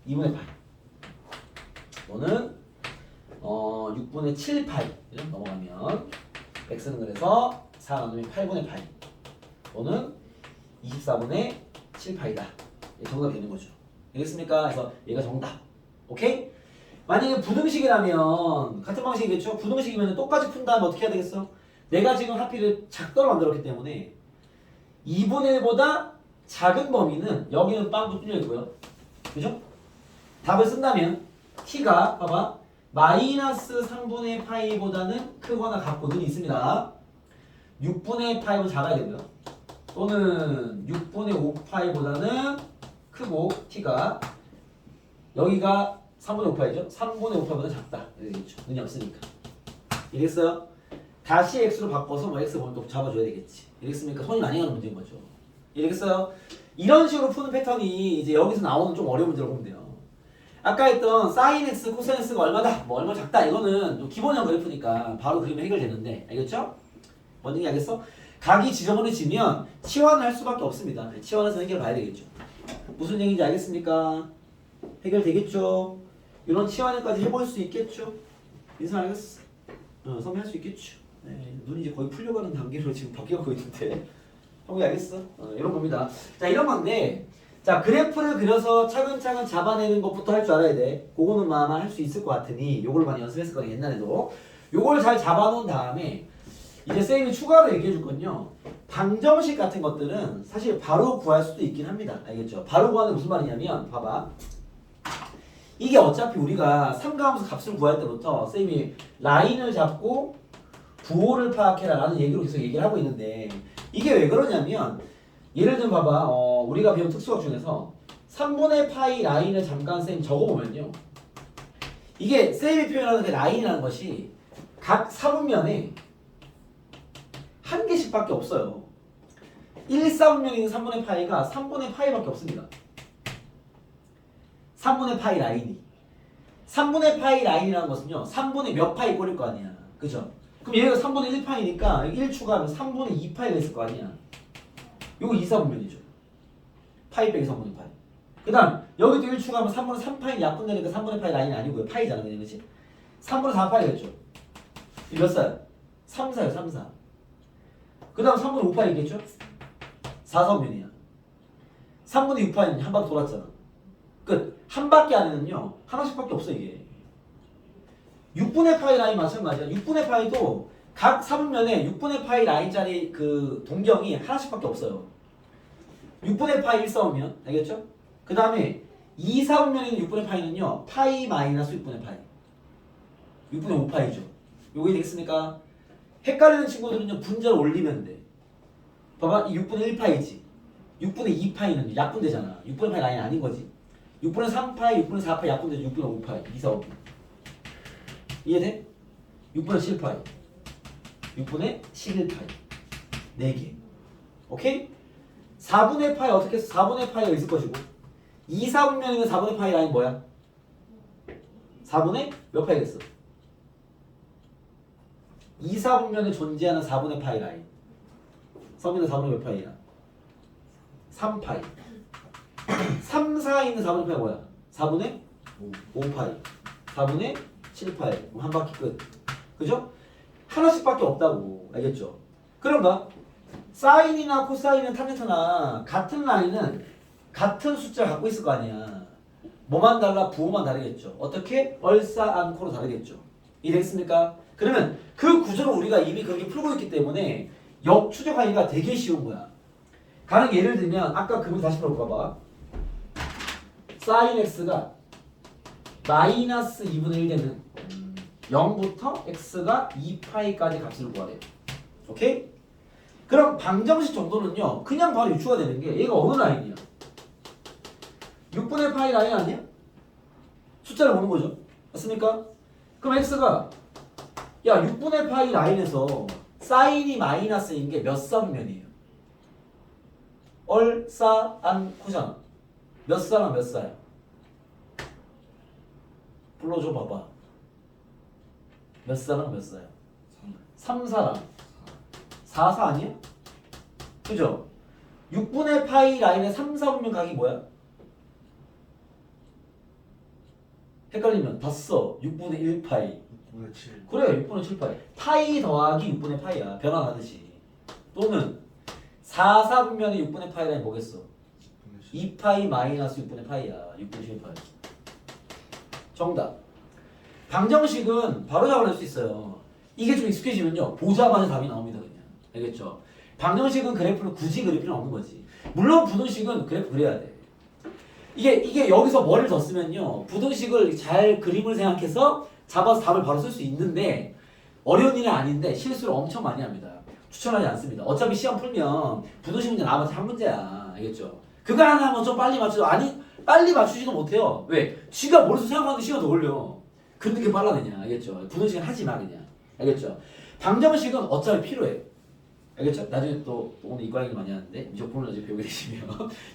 2분의 파이 또는 6분의 7파이 그죠? 넘어가면 x는 그래서 4 나누면 8분의 파이 또는 24분의 7파이다. 정답이 되는 거죠. 알겠습니까? 그래서 얘가 정답. 오케이? 만약에 부등식이라면 같은 방식이겠죠? 부등식이면 똑같이 푼 다음에 어떻게 해야 되겠어? 내가 지금 합의를 작도로 만들었기 때문에 2분의 1보다 작은 범위는 여기는 빵도 뚫려 있고요. 그죠? 답을 쓴다면 t가 봐봐 마이너스 3분의 파이보다는 크거나 같고 는 있습니다. 6분의 파이보다 작아야 되고요. 또는 6분의 5파이보다는 크고 t가 여기가 3분의 5파이죠? 3분의 5파이보다 작다. 이러겠죠. 눈이 없으니까. 이랬어요? 다시 x로 바꿔서 뭐 x 번호 또 잡아줘야 되겠지. 이랬습니까? 손이 많이 가는 문제인 거죠. 이랬어요? 이런 식으로 푸는 패턴이 이제 여기서 나오는 좀 어려운 문제라고 보면 돼요. 아까 했던 sin x, cos x가 얼마다? 뭐 얼마 작다. 이거는 좀 기본형 그래프니까 바로 그리면 해결되는데. 알겠죠? 뭔지 알겠어? 각이 지저분해지면 치환을 할 수밖에 없습니다. 치환해서 해결 봐야 되겠죠. 무슨 얘기인지 알겠습니까? 해결되겠죠? 이런 치환까지 해볼 수 있겠죠? 인사 알겠어? 선배할 수 있겠죠? 네, 눈이 이제 거의 풀려가는 단계로 지금 바뀌어가고 있는데 형이 알겠어? 이런 겁니다. 자 이런 건데 자 그래프를 그려서 차근차근 잡아내는 것부터 할 줄 알아야 돼. 그거는 아마 할 수 있을 것 같으니 요걸 많이 연습했을 거야 옛날에도. 요걸 잘 잡아놓은 다음에 이제 쌤이 추가로 얘기해 줄 건요. 방정식 같은 것들은 사실 바로 구할 수도 있긴 합니다. 알겠죠? 바로 구하는 게 무슨 말이냐면 봐봐. 이게 어차피 우리가 삼가함수 값을 구할 때부터 쌤이 라인을 잡고 부호를 파악해라 라는 얘기로 계속 얘기를 하고 있는데 이게 왜 그러냐면 예를 들면 봐봐 우리가 배운 특수학 중에서 3분의 파이 라인을 잠깐 쌤 적어보면요 이게 쌤이 표현하는 그 라인이라는 것이 각 사분면에 한 개씩밖에 없어요. 1사분면에 있는 3분의 파이가 3분의 파이밖에 없습니다. 3분의 파이 라인이 3분의 파이 라인이라는 것은요 3분의 몇 파이 꼴일 거 아니야. 그죠? 그럼 얘가 3분의 1파이니까 1 추가하면 3분의 2파이가 있을 거 아니야. 요거 2사분면이죠. 파이 빼기 3분의 파이. 그 다음 여기도 1 추가하면 3분의 3파이 약분되니까 3분의 파이 라인이 아니고요. 파이잖아 그냥 그치? 3분의 4파이겠죠. 이 몇 살? 3사요 3사. 그 다음 3분의 5파이겠죠? 4사분면이야. 3분의 6파이는 한 바퀴 돌았잖아. 끝. 한 바퀴 안에는요 하나씩밖에 없어 이게. 6분의 파이 라인 마찬가지야. 6분의 파이도 각 사분면에 6분의 파이 라인짜리 그 동경이 하나씩밖에 없어요. 6분의 파이 1사분면 알겠죠? 그 다음에 2사분면에 있는 6분의 파이는요 파이 마이너스 6분의 파이 6분의 5파이죠. 요게 되겠습니까? 헷갈리는 친구들은요 분자를 올리면 돼. 봐봐 이 6분의 1파이지 6분의 2파이는 약분되잖아. 6분의 파이 라인 아닌 거지. 6분의 3파이, 6분의 4파이 약분되죠. 6분의 5파이, 2, 4, 5. 이해돼? 6분의 7파이, 6분의 11파이. 4개. 오케이? 4분의 파이 어떻게 해서 4분의 파이가 있을 것이고 2, 4분면에 있는 4분의 파이 라인 뭐야? 4분의 몇 파이겠어? 2, 4분면에 존재하는 4분의 파이 라인. 서민은 4분의 몇 파이야? 3파이. 3, 4에 있는 4분의 파이 뭐야? 4분의 5파이. 4분의 7파이. 한 바퀴 끝. 그죠? 하나씩밖에 없다고. 알겠죠? 그런가? 사인이나 코사인은 탄젠트나 같은 라인은 같은 숫자 갖고 있을 거 아니야. 뭐만 달라? 부호만 다르겠죠. 어떻게? 얼싸안코로 다르겠죠. 이해됐습니까? 그러면 그 구조를 우리가 이미 그렇게 풀고 있기 때문에 역추적하기가 되게 쉬운 거야. 가령 예를 들면 아까 그 문제 다시 풀어볼까 봐. sin x가 마이너스 2분의 1 되는 0부터 x가 2파이까지 값을 구하래요. 오케이? 그럼 방정식 정도는요 그냥 바로 유추가 되는 게 얘가 어느 라인이야? 6분의 파이 라인 아니야? 숫자를 보는 거죠. 맞습니까? 그럼 x가 야 6분의 파이 라인에서 사인이 마이너스인 게 몇 사분면이에요? 얼, 싸, 안, 코잖아. 몇 사랑 몇 사야? 불러줘 봐봐. 몇 사랑 몇 사야? 3 사랑 4 사 아니야? 그죠? 6분의 파이 라인의 3, 4분면 각이 뭐야? 헷갈리면 다 써. 6분의 1 파이. 6분의 7. 그래 6분의 7 파이. 파이 더하기 6분의 파이야. 변환하듯이. 또는 4, 4분면의 6분의 파이 라인 뭐겠어? 2 파이 마이너스 6분의 파이야. 6분의 7 파이. 정답. 방정식은 바로 잡아낼 수 있어요. 이게 좀 익숙해지면요. 보자마자 답이 나옵니다. 그냥. 알겠죠? 방정식은 그래프를 굳이 그릴 필요는 없는 거지. 물론 부등식은 그래프 그려야 돼. 이게 여기서 뭐를 더 쓰면요. 부등식을 잘 그림을 생각해서 잡아서 답을 바로 쓸 수 있는데 어려운 일은 아닌데 실수를 엄청 많이 합니다. 추천하지 않습니다. 어차피 시험 풀면 부등식 문제 나와봤자 한 문제야. 알겠죠? 그거 하나 하면 좀 빨리 맞추죠. 아니 빨리 맞추지도 못해요. 왜? 지가 머릿속 생각하는데 시간 더 걸려. 그렇게 빨라내냐. 알겠죠? 부등식은 하지 마 그냥. 알겠죠? 방정식은 어차피 필요해. 알겠죠? 나중에 또 오늘 이과 얘기 많이 하는데 미적분을 나중에 배우게 되시면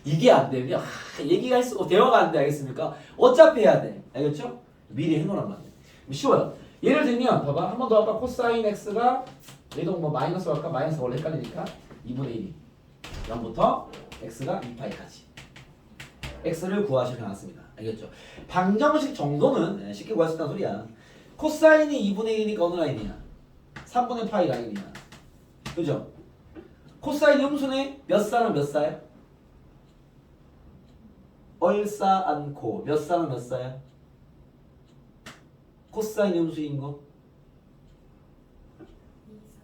이게 안 되면 얘기가 할 수가 대화가 안 돼. 알겠습니까? 어차피 해야 돼. 알겠죠? 미리 해놓으란 말이야. 쉬워요. 예를 들면 봐봐. 한 번 더 아까 코사인 x가 얘도 뭐 마이너스 할까? 마이너스 원래 헷갈리니까 2분의 1이 0부터 x가 2파이까지 x를 구하시면 나왔습니다. 알겠죠? 방정식 정도는 쉽게 구할 수 있다는 소리야. 코사인이 2분의 1이니까 어느 라인이야? 3분의 파이 라인이야. 그죠? 코사인 음수네 몇 사는 몇 사야? 얼싸 않고 몇 사는 몇 사야? 코사인 음수인 거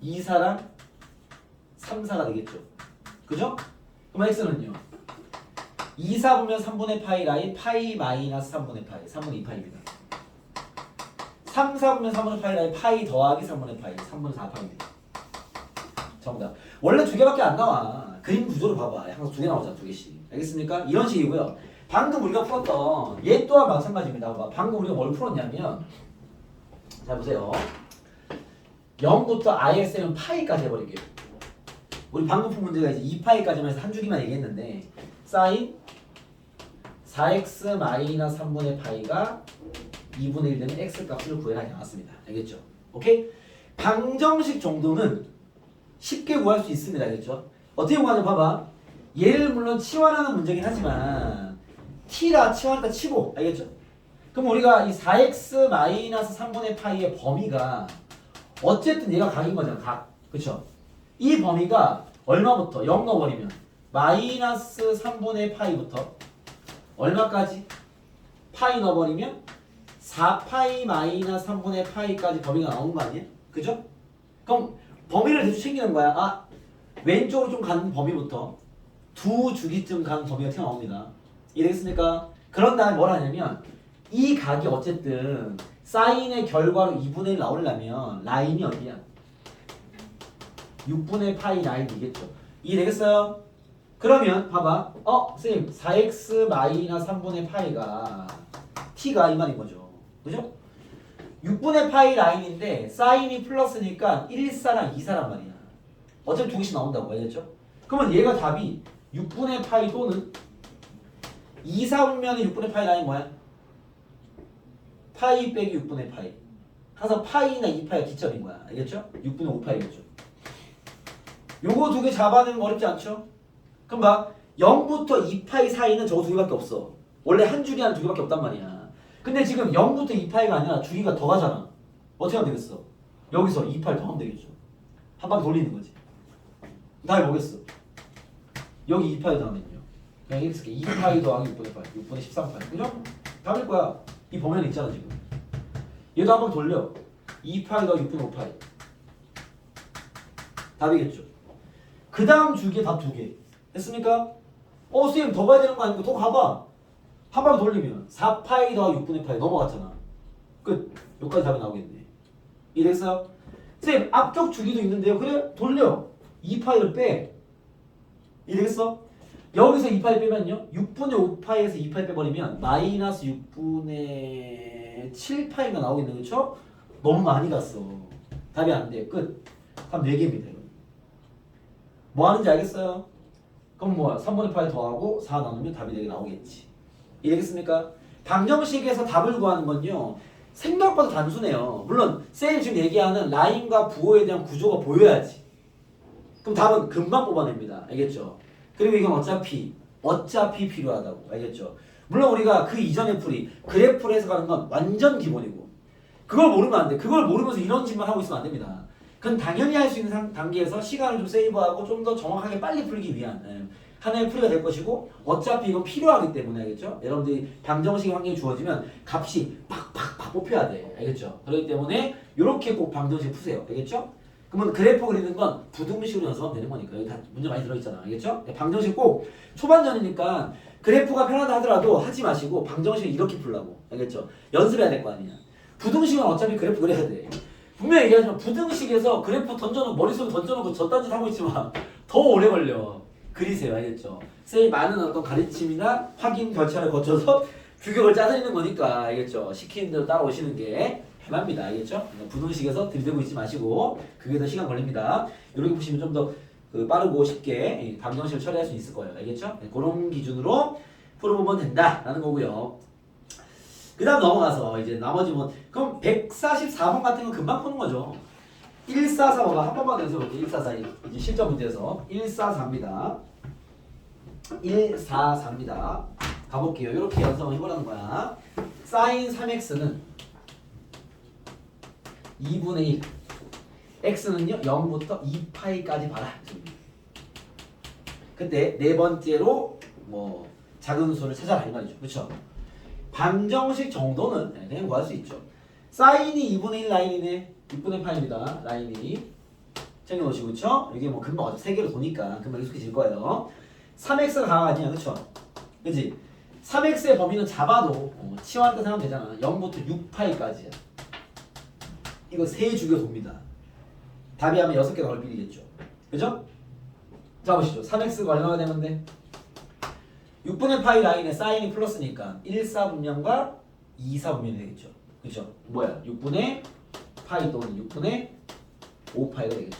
2사랑 3사가 되겠죠. 그죠? 그럼 x는요? 2사 보면 3분의 파이 라인 파이 마이너스 3분의 파이 3분의 2파이입니다. 3, 4 보면 3분의 파이 라인 파이 더하기 3분의 파이 3분의 4파입니다. 정답. 원래 두 개밖에 안 나와. 그림 구조를 봐봐. 항상 두 개 나오잖아. 두 개씩. 알겠습니까? 이런 식이고요. 방금 우리가 풀었던 얘 또한 마찬가지입니다. 봐봐. 방금 우리가 뭘 풀었냐면 자 보세요. 0부터 ISM은 파이까지 해버릴게요. 우리 방금 푼 문제가 이제 2파이까지만 해서 한 주기만 얘기했는데 사인 4x 마이너스 3분의 파이가 2분의 1 되는 x 값을 구해라 나왔습니다. 알겠죠? 오케이? 방정식 정도는 쉽게 구할 수 있습니다. 알겠죠? 어떻게 구하냐 봐봐. 얘를 물론 치환하는 문제긴 하지만 t라 치환했다 치고 알겠죠? 그럼 우리가 이 4x 마이너스 3분의 파이의 범위가 어쨌든 얘가 각인 거잖아. 각. 그쵸? 이 범위가 얼마부터 0 넣어버리면 마이너스 3분의 파이부터 얼마까지? 파이 넣어버리면 4파이 마이너스 3분의 파이까지 범위가 나오는 거 아니에요? 그죠? 그럼 범위를 대충 챙기는 거야. 아 왼쪽으로 좀 가는 범위부터 두 주기쯤 가는 범위가 튀어나옵니다. 이해되겠습니까? 그런 다음에 뭘 하냐면 이 각이 어쨌든 사인의 결과로 2분의 1 나오려면 라인이 어디야? 6분의 파이 라인이겠죠. 이해되겠어요? 그러면 봐봐. 선생님 4x 마이너스 3분의 파이가 t가 이 말인 거죠. 그죠? 6분의 파이 라인인데 사인이 플러스니까 1사랑 2사란 말이야. 어차피 두 개씩 나온다고 알겠죠? 그러면 얘가 답이 6분의 파이 또는 2사분면의 6분의 파이 라인 뭐야? 파이 빼기 6분의 파이. 항상 파이나 2파이가 기점인 거야. 알겠죠? 6분의 5파이겠죠. 요거 두 개 잡아내는 거 어렵지 않죠? 그럼 봐. 0부터 2파이 사이는 저거 두 개밖에 없어. 원래 한 줄이 한 두 개밖에 없단 말이야. 근데 지금 0부터 2파이가 아니라 주기가 더 가잖아. 어떻게 하면 되겠어? 여기서 2파이 더하면 되겠죠. 한 바퀴 돌리는 거지. 다음에 뭐겠어? 여기 2파이 더하면요. 그냥 이렇게 쓸게. 2파이 더하기 6분의 파이. 6분의 13파이. 그죠? 답일 거야. 이 범위는 있잖아 지금. 얘도 한 바퀴 돌려. 2파이 더하기 6분의 5파이. 답이겠죠. 그 다음 주기에 답 두 개. 됐습니까? 선생님 더 가야 되는 거 아니고 더 가봐. 한 바퀴 돌리면 4파이 더하기 6분의 파이 넘어갔잖아. 끝. 여기까지 답이 나오겠네. 이해됐어요? 선생님 앞쪽 주기도 있는데요. 그래 돌려. 2파이를 빼. 이해되겠어? 여기서 2파이 빼면요 6분의 5파이에서 2파이 빼버리면 마이너스 6분의 7파이가 나오겠네. 그쵸? 너무 많이 갔어. 답이 안 돼. 끝. 답 4개입니다. 뭐 하는지 알겠어요? 그럼 뭐야? 3분의 파이 더하고 4 나누면 답이 4개 나오겠지. 이해겠습니까? 방정식에서 답을 구하는 건요 생각보다 단순해요. 물론 쌤이 지금 얘기하는 라인과 부호에 대한 구조가 보여야지. 그럼 답은 금방 뽑아냅니다. 알겠죠? 그리고 이건 어차피 필요하다고. 알겠죠? 물론 우리가 그 이전의 풀이 그래프를 해석하는 건 완전 기본이고 그걸 모르면 안 돼. 그걸 모르면서 이런 짓만 하고 있으면 안 됩니다. 그건 당연히 할 수 있는 단계에서 시간을 좀 세이브하고 좀 더 정확하게 빨리 풀기 위한 하나의 풀이가 될 것이고 어차피 이건 필요하기 때문에 알겠죠? 여러분들이 방정식 환경이 주어지면 값이 팍팍팍 뽑혀야 돼. 알겠죠? 그렇기 때문에 이렇게 꼭 방정식 푸세요. 알겠죠? 그러면 그래프 그리는 건 부등식으로 연습하면 되는 거니까 여기 다 문제 많이 들어있잖아. 알겠죠? 방정식 꼭 초반전이니까 그래프가 편하다 하더라도 하지 마시고 방정식을 이렇게 풀라고. 알겠죠? 연습해야 될 거 아니야. 부등식은 어차피 그래프 그려야 돼. 분명히 얘기하지만 부등식에서 그래프 던져놓고 머릿속에 던져놓고 저딴 짓 하고 있지만 더 오래 걸려. 그리세요. 알겠죠? 쌤이 많은 어떤 가르침이나 확인 절차를 거쳐서 규격을 짜드리는 거니까 알겠죠? 시키는 대로 따라오시는 게 편합니다. 알겠죠? 부등식에서 들이대고 있지 마시고 그게 더 시간 걸립니다. 이렇게 보시면 좀 더 빠르고 쉽게 방정식을 처리할 수 있을 거예요. 알겠죠? 그런 기준으로 풀어보면 된다라는 거고요. 그 다음 넘어가서 이제 나머지 뭐 그럼 144번 같은 건 금방 푸는 거죠. 144번 한 번만 더 해볼게요. 144 이제 실전 문제에서 144입니다. 144입니다. 가볼게요. 이렇게 연습을 해보라는 거야. 사인 3x는 2분의 1 x는요 0부터 2파이까지 봐라. 그때 네 번째로 뭐 작은 수를 찾아라 이 말이죠. 그렇죠? 방정식 정도는 그냥 구할 수 있죠. 사인이 2분의 1 라인이네. 6분의 파입니다. 라인이 챙겨놓으시고 그쵸? 이게 뭐 금방 어차피 3개로 도니까 금방 익숙해질 거예요. 3x가 강하 아니야 그쵸? 그치? 3x의 범위는 잡아도 치환한다 생각하면 되잖아. 0부터 6파이까지야. 이거 세 주기로 돕니다. 답이 하면 6개 나올 비리겠죠. 그죠? 자 보시죠. 3x가 얼마가 되는데 6분의 파이 라인에 사인이 플러스니까 1사분면과 2사분면이 되겠죠. 그죠? 뭐야? 6분의 파이 또는 6분의 5파이가 되겠죠.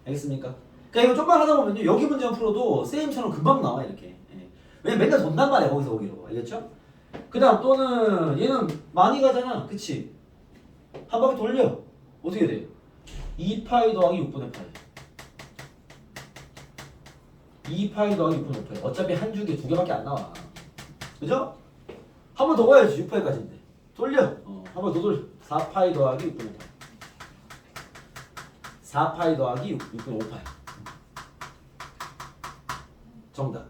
알겠습니까? 그러니까 이거 좀만 하다 보면요. 여기 문제만 풀어도 쌤처럼 금방 나와 이렇게. 예. 왜냐면 맨날 돈단 말이야 거기서 거기로. 알겠죠? 그 다음 또는 얘는 많이 가잖아. 그치? 한 바퀴 돌려. 어떻게 돼? 2파이 더하기 6분의 파이. 2파이 더하기 6분의 5파이. 어차피 한 주기에 2개밖에 안 나와. 그죠? 한 번 더 가야지. 6파이까지인데. 돌려. 한 번 더 돌려. 4파이 더하기 6분의 5파이. 4파이 더하기 6분의 5파이. 정답.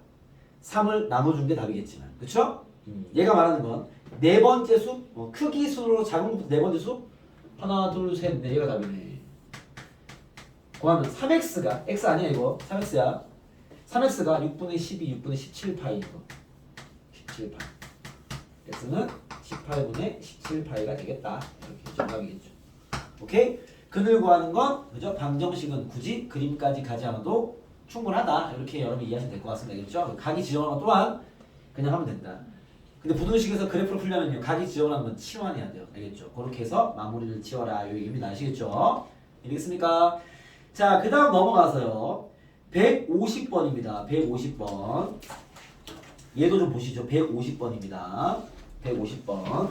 3을 나눠준 게 답이겠지만. 그쵸? 얘가 말하는 건 네 번째 수, 크기 수로 작은 것부터 네 번째 수 하나, 둘, 셋, 네 개가 답이네. 그러면 3x가 x 아니야 이거 3x야. 3x가 6분의 12, 6분의 17파이 이거 17파이. x는 18분의 17파이가 되겠다. 이렇게 정답이겠죠. 오케이? 근을 구하는 건 그죠? 방정식은 굳이 그림까지 가지 않아도 충분하다. 이렇게 여러분 이해하시면 될 것 같습니다. 알겠죠? 각이 지정한 것 또한 그냥 하면 된다. 근데 부등식에서 그래프를 풀려면요. 각이 지정한 건 치환해야 돼요. 알겠죠? 그렇게 해서 마무리를 지어라. 이 얘기입니다. 아시겠죠? 알겠습니까? 자, 그 다음 넘어가서요. 150번입니다. 150번. 얘도 좀 보시죠. 150번입니다. 150번.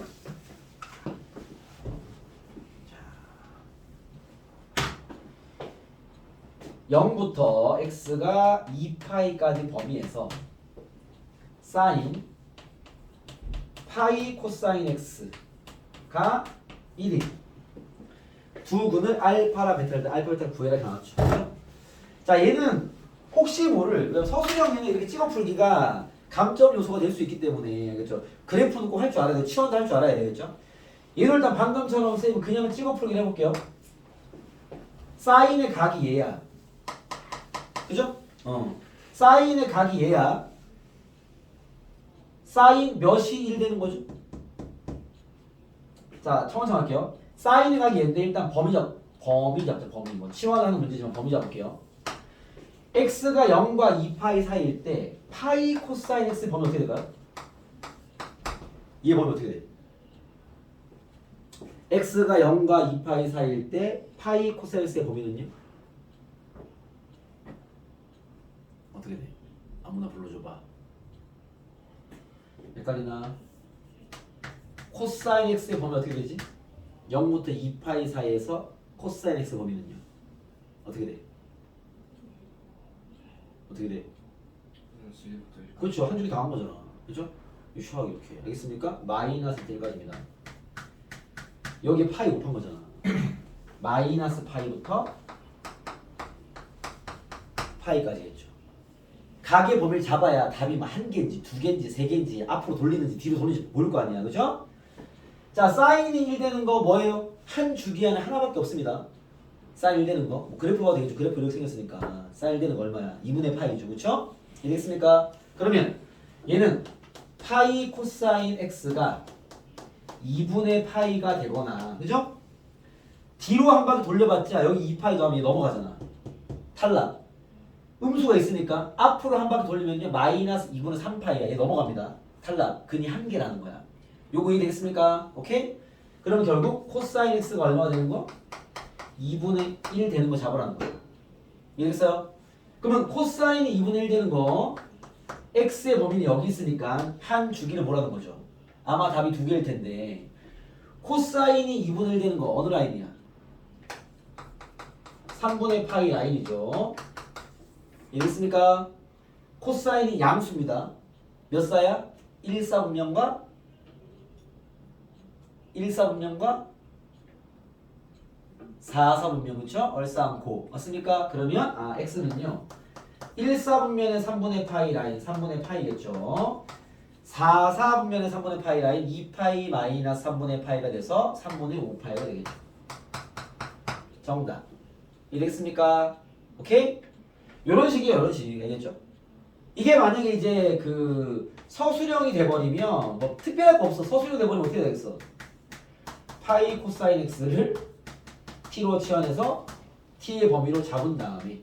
0부터 x가 2파이까지 범위에서 사인 파이 코사인 x가 1인 두 근을 알파라 베타를 때 알파 베타를 구해라 나왔죠. 자 얘는 혹시 모를 서술형에는 이렇게 찍어 풀기가 감점 요소가 될 수 있기 때문에 그렇죠. 그래프는 꼭 할 줄 알아야 돼. 치환도 할 줄 알아야 되겠죠. 얘를 일단 방금처럼 쌤 그냥 찍어 풀기를 해볼게요. 사인의 각이 얘야. 그죠? 사인의 각이 얘야. 사인 몇이 1 되는 거죠? 자, 청원청 할게요. 사인의 각이 얘인데 일단 범위 잡자. 범위 뭐 치환하는 문제지만 범위 잡을게요. x가 0과 2파이 사이일 때 파이 코사인 x 범위 어떻게 될까요? 이 범위 어떻게 돼? x가 0과 2파이 사이일 때 파이 코사인 x의 범위는요? 어떻게 돼? 아무나 불러줘봐. 헷갈리나? 코사인 x의 범위 어떻게 되지? 0부터 2파이 사이에서 코사인 x 범위는요? 어떻게 돼? 어떻게 돼? 1부터 그렇죠. 한 줄이 다 한 거잖아. 그렇죠? 유추하게 이렇게. 알겠습니까? 마이너스 1까지입니다. 여기 파이 곱한 거잖아. 마이너스 파이부터 파이까지 했죠. 각의 범위를 잡아야 답이 뭐 한 개인지 두 개인지 세 개인지 앞으로 돌리는지 뒤로 돌리는지 모를 거 아니야. 그죠? 자, 사인이 1 되는 거 뭐예요? 한 주기 안에 하나밖에 없습니다. 사인 1 되는 거. 뭐 그래프 봐도 되겠죠. 그래프 이렇게 생겼으니까. 사인 1 되는 거 얼마야? 2분의 파이죠. 그쵸? 이해됐습니까? 그러면 얘는 파이 코사인 x가 2분의 파이가 되거나, 그죠? 뒤로 한 바퀴 돌려봤자 여기 2파이 더하면 얘 넘어가잖아. 탈락. 음수가 있으니까 앞으로 한 바퀴 돌리면요 마이너스 2분의 3파이가 얘 넘어갑니다. 탈락. 근이 한 개라는 거야. 요거 이해되겠습니까? 오케이? 그러면 결국 코사인 x가 얼마가 되는 거? 2분의 1 되는 거 잡으라는 거야. 이해됐어요? 그러면 코사인이 2분의 1 되는 거 x의 범위는 여기 있으니까 한 주기를 뭐라는 거죠? 아마 답이 두 개일 텐데 코사인이 2분의 1 되는 거 어느 라인이야? 3분의 파이 라인이죠. 이해됐습니까? 코사인이 양수입니다. 몇 사야? 1사분면과 1사분면과 4사분면 그쵸? 얼싸안고 맞습니까? 그러면 x는요 1사분면의 3분의 파이 라인 3분의 파이겠죠. 4사분면의 3분의 파이 라인 2파이 마이너스 3분의 파이가 돼서 3분의 5파이가 되겠죠. 정답. 이해됐습니까? 오케이? 요런 식이에요. 요런 식. 알겠죠? 이게 만약에 이제 그 서술형이 돼버리면 뭐 특별할 거 없어. 서술형 돼버리면 어떻게 되겠어? 파이 코사인 x를 t로 치환해서 t의 범위로 잡은 다음에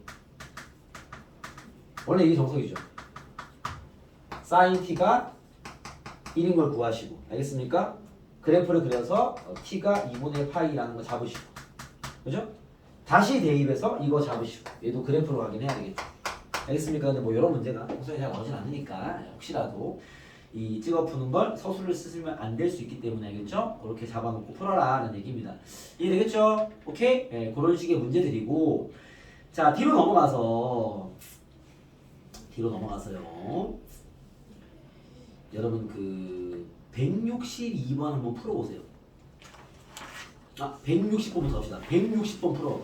원래 이게 정석이죠. 사인 t가 1인 걸 구하시고 알겠습니까? 그래프를 그려서 t가 2분의 파이라는 거 잡으시고 그죠? 다시 대입해서 이거 잡으시고 얘도 그래프로 확인해야 되겠죠. 알겠습니까? 근데 뭐 이런 문제가 평소에 잘 나오진 않으니까 혹시라도 이 찍어 푸는 걸 서술을 쓰시면 안 될 수 있기 때문에 알겠죠? 그렇게 잡아놓고 풀어라라는 얘기입니다. 이해되겠죠? 오케이? 네, 그런 식의 문제들이고 자 뒤로 넘어가서요. 여러분 그 162번 한번 풀어보세요. 160번부터 합시다. 160번 풀어.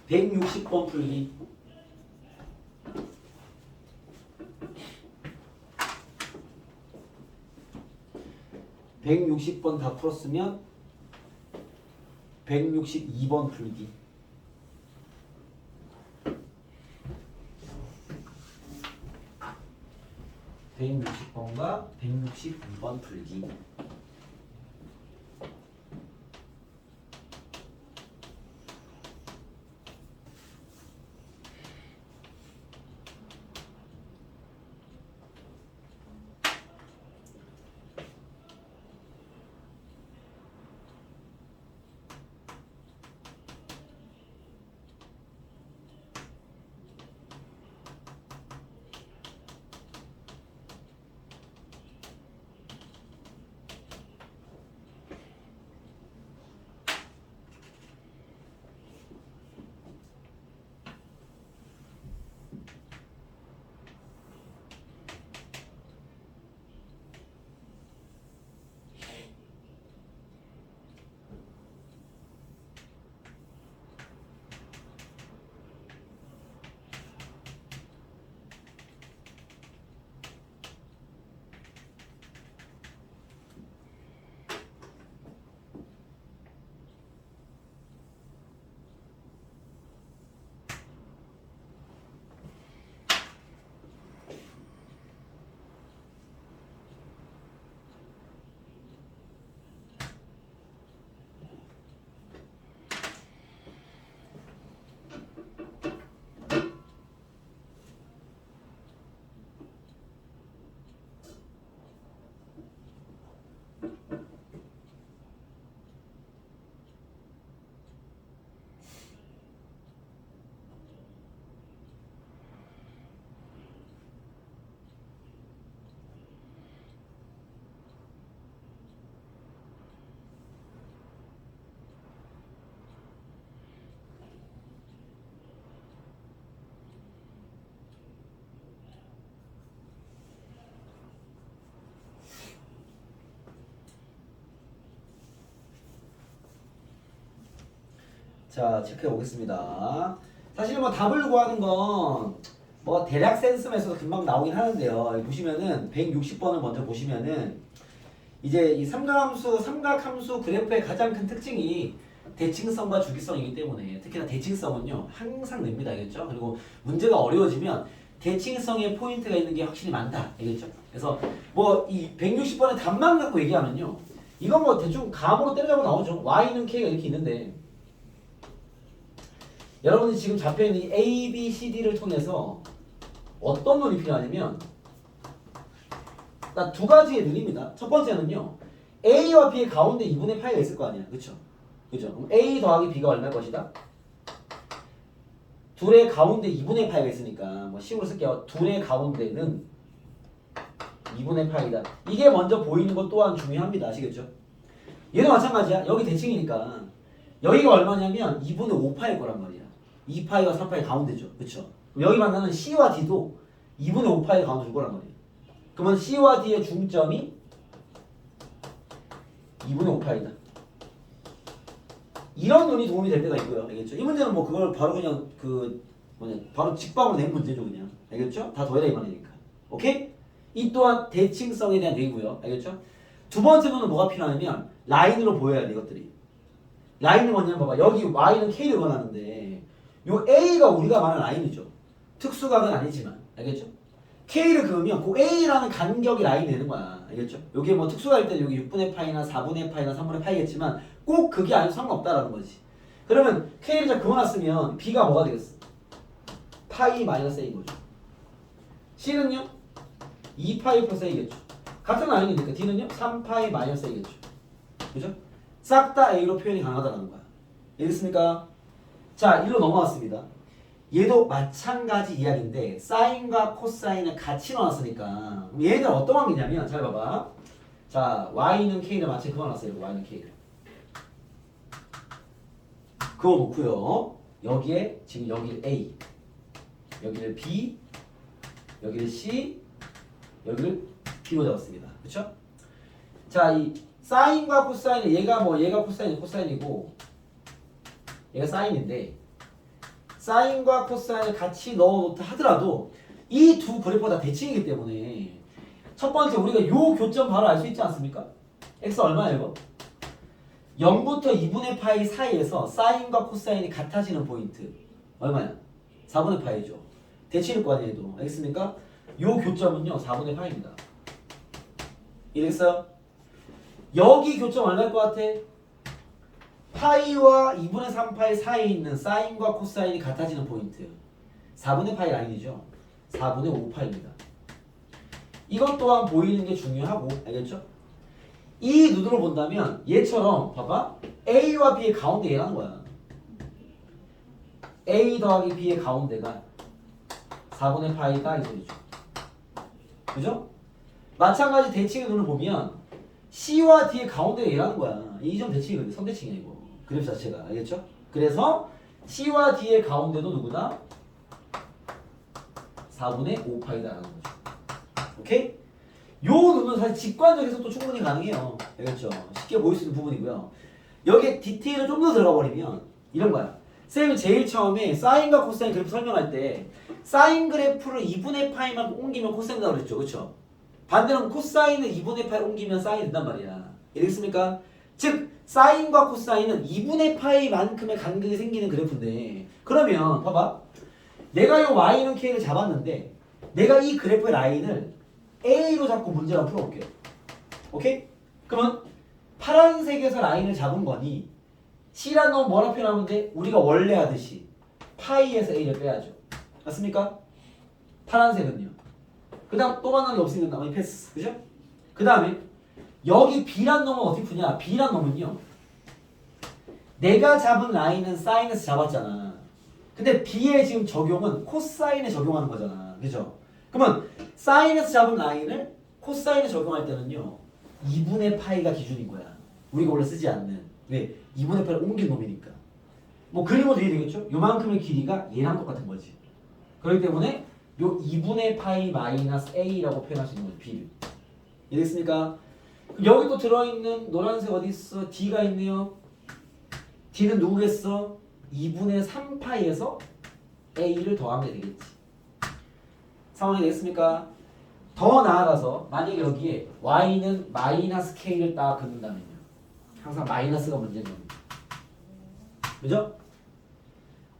160번 풀기. 160번 다 풀었으면 162번 풀기. (160번과) (162번) 풀기. 자, 체크해 보겠습니다. 사실 뭐 답을 구하는 건 뭐 대략 센스에서 금방 나오긴 하는데요. 여기 보시면은 160번을 먼저 보시면은 이제 이 삼각함수 그래프의 가장 큰 특징이 대칭성과 주기성이기 때문에 특히나 대칭성은요 항상 냅니다, 알겠죠? 그리고 문제가 어려워지면 대칭성에 포인트가 있는 게 확실히 많다, 알겠죠? 그래서 뭐 이 160번의 답만 갖고 얘기하면요 이건 뭐 대충 감으로 때려잡아 나오죠. y는 k가 이렇게 있는데 여러분이 지금 잡혀있는 이 A, B, C, D를 통해서 어떤 논이 필요하냐면 딱 두 가지의 논입니다. 첫 번째는요 A와 B의 가운데 2분의 파이가 있을 거 아니야, 그쵸? 그죠? 그럼 A 더하기 B가 얼마일 것이다? 둘의 가운데 2분의 파이가 있으니까 뭐 식으로 쓸게요. 둘의 가운데는 2분의 파이다. 이게 먼저 보이는 것 또한 중요합니다. 아시겠죠? 얘도 마찬가지야. 여기 대칭이니까 여기가 얼마냐면 2분의 5파일 거란 말이야. 2파이와 3파이 가운데죠. 그쵸? 그럼 여기 만나는 C와 D도 2분의 5파이 가운데 줄 거란 말이야. 그러면 C와 D의 중점이 2분의 5파이다. 이런 논이 도움이 될 때가 있고요. 알겠죠? 이 문제는 뭐 그걸 바로 그냥 바로 직방으로 낸 문제죠, 그냥. 알겠죠? 다 더해라 이 말이니까. 오케이? 이 또한 대칭성에 대한 얘기고요. 알겠죠? 두 번째로는 뭐가 필요하냐면 라인으로 보여야 돼, 이것들이. 라인은 뭐냐면 봐봐. 여기 y는 k를 원하는데 요 a가 우리가 말하는 라인이죠. 특수각은 아니지만. 알겠죠? k를 그으면 그 a라는 간격이 라인이 되는 거야. 알겠죠? 여기 뭐 특수각일 때는 여기 6분의 파이나 4분의 파이나 3분의 파이겠지만 꼭 그게 아니면 상관없다라는 거지. 그러면 k를 잘 그어놨으면 b가 뭐가 되겠어? 파이 마이너스 a인 거죠. c는요? 2파이 플러스 a겠죠. 같은 라인이니까 d는요? 3파이 마이너스 a겠죠. 그죠? 싹 다 a로 표현이 가능하다는 거야. 알겠습니까? 자, 일로 넘어왔습니다. 얘도 마찬가지 이야기인데 사인과 코사인을 같이 넣었으니까 얘는 어떤 관계냐면 잘 봐봐. 자, y는 k를 마치 그어놨어요. y는 k를 그어놓고요. 여기에 지금 여기를 a, 여기를 b, 여기를 c, 여기를 b로 잡았습니다. 그렇죠? 자, 이 사인과 코사인은 얘가 코사인이고 얘가 사인인데 사인과 코사인을 같이 넣어놓다 하더라도 이 두 그래프가 다 대칭이기 때문에 첫 번째 우리가 요 교점 바로 알 수 있지 않습니까? x 얼마예요? 0부터 2분의 파이 사이에서 사인과 코사인이 같아지는 포인트 얼마야? 4분의 파이죠. 대칭일 거 아니에요, 얘도. 알겠습니까? 요 교점은요 4분의 파이입니다. 이해됐어요? 여기 교점 얼마일 것 같아? 파이와 2분의 3파이 사이에 있는 사인과 코사인이 같아지는 포인트 4분의 파이 라인이죠. 4분의 5파입니다. 이것 또한 보이는 게 중요하고 알겠죠? 이 눈으로 본다면 얘처럼 봐봐 A와 B의 가운데 얘라는 거야. A 더하기 B의 가운데가 4분의 파이다 이 소리죠. 그죠? 마찬가지 대칭의 눈을 보면 C와 D의 가운데가 얘라는 거야. 이 점 대칭이거든. 선대칭이야 이거. 그래프 자체가. 알겠죠? 그래서 C와 D의 가운데도 누구다? 4분의 5파이다라는 거죠. 오케이? 요 눈은 사실 직관적 해석도 충분히 가능해요. 알겠죠? 쉽게 보일 수 있는 부분이고요. 여기에 디테일을 좀 더 들어가 버리면 이런 거야. 쌤이 제일 처음에 사인과 코사인 그래프 설명할 때 사인 그래프를 2분의 파이만 옮기면 코사인이라고 그랬죠. 그렇죠? 반대로 코사인을 2분의 파이 옮기면 사인이 된단 말이야. 이해됐습니까? 즉 사인과 코사인은 2분의 파이만큼의 간격이 생기는 그래프인데 그러면 봐봐. 내가 이 y는 k를 잡았는데 내가 이 그래프의 라인을 a로 잡고 문제를 한번 풀어볼게요. 오케이? 그러면 파란색에서 라인을 잡은 거니 C라는 건 뭐라 표현하면 돼? 우리가 원래 하듯이 파이에서 a를 빼야죠. 맞습니까? 파란색은요. 그 다음 또 만나는 게 없으니까 나머지 패스. 그죠? 그 다음에 여기 B란 놈은 어떻게 푸냐? B란 놈은요. 내가 잡은 라인은 사인에서 잡았잖아. 근데 B의 지금 적용은 코사인에 적용하는 거잖아. 그죠? 그러면 사인에서 잡은 라인을 코사인에 적용할 때는요. 2분의 파이가 기준인 거야. 우리가 원래 쓰지 않는. 왜? 2분의 파이를 옮긴 놈이니까. 뭐 그림으로 이해되겠죠? 요만큼의 길이가 얘랑 똑같은 거지. 그렇기 때문에 요 2분의 파이 마이너스 a라고 표현할 수 있는 거죠. b를. 이해됐습니까? 여기 또 들어있는 노란색 어디 있어? d가 있네요. d는 누구겠어? 2분의 3파이에서 a를 더하면 되겠지. 상황이 되겠습니까? 더 나아가서 만약에 여기에 y는 마이너스 k를 딱 긋는다면요. 항상 마이너스가 문제인 겁니다. 그죠?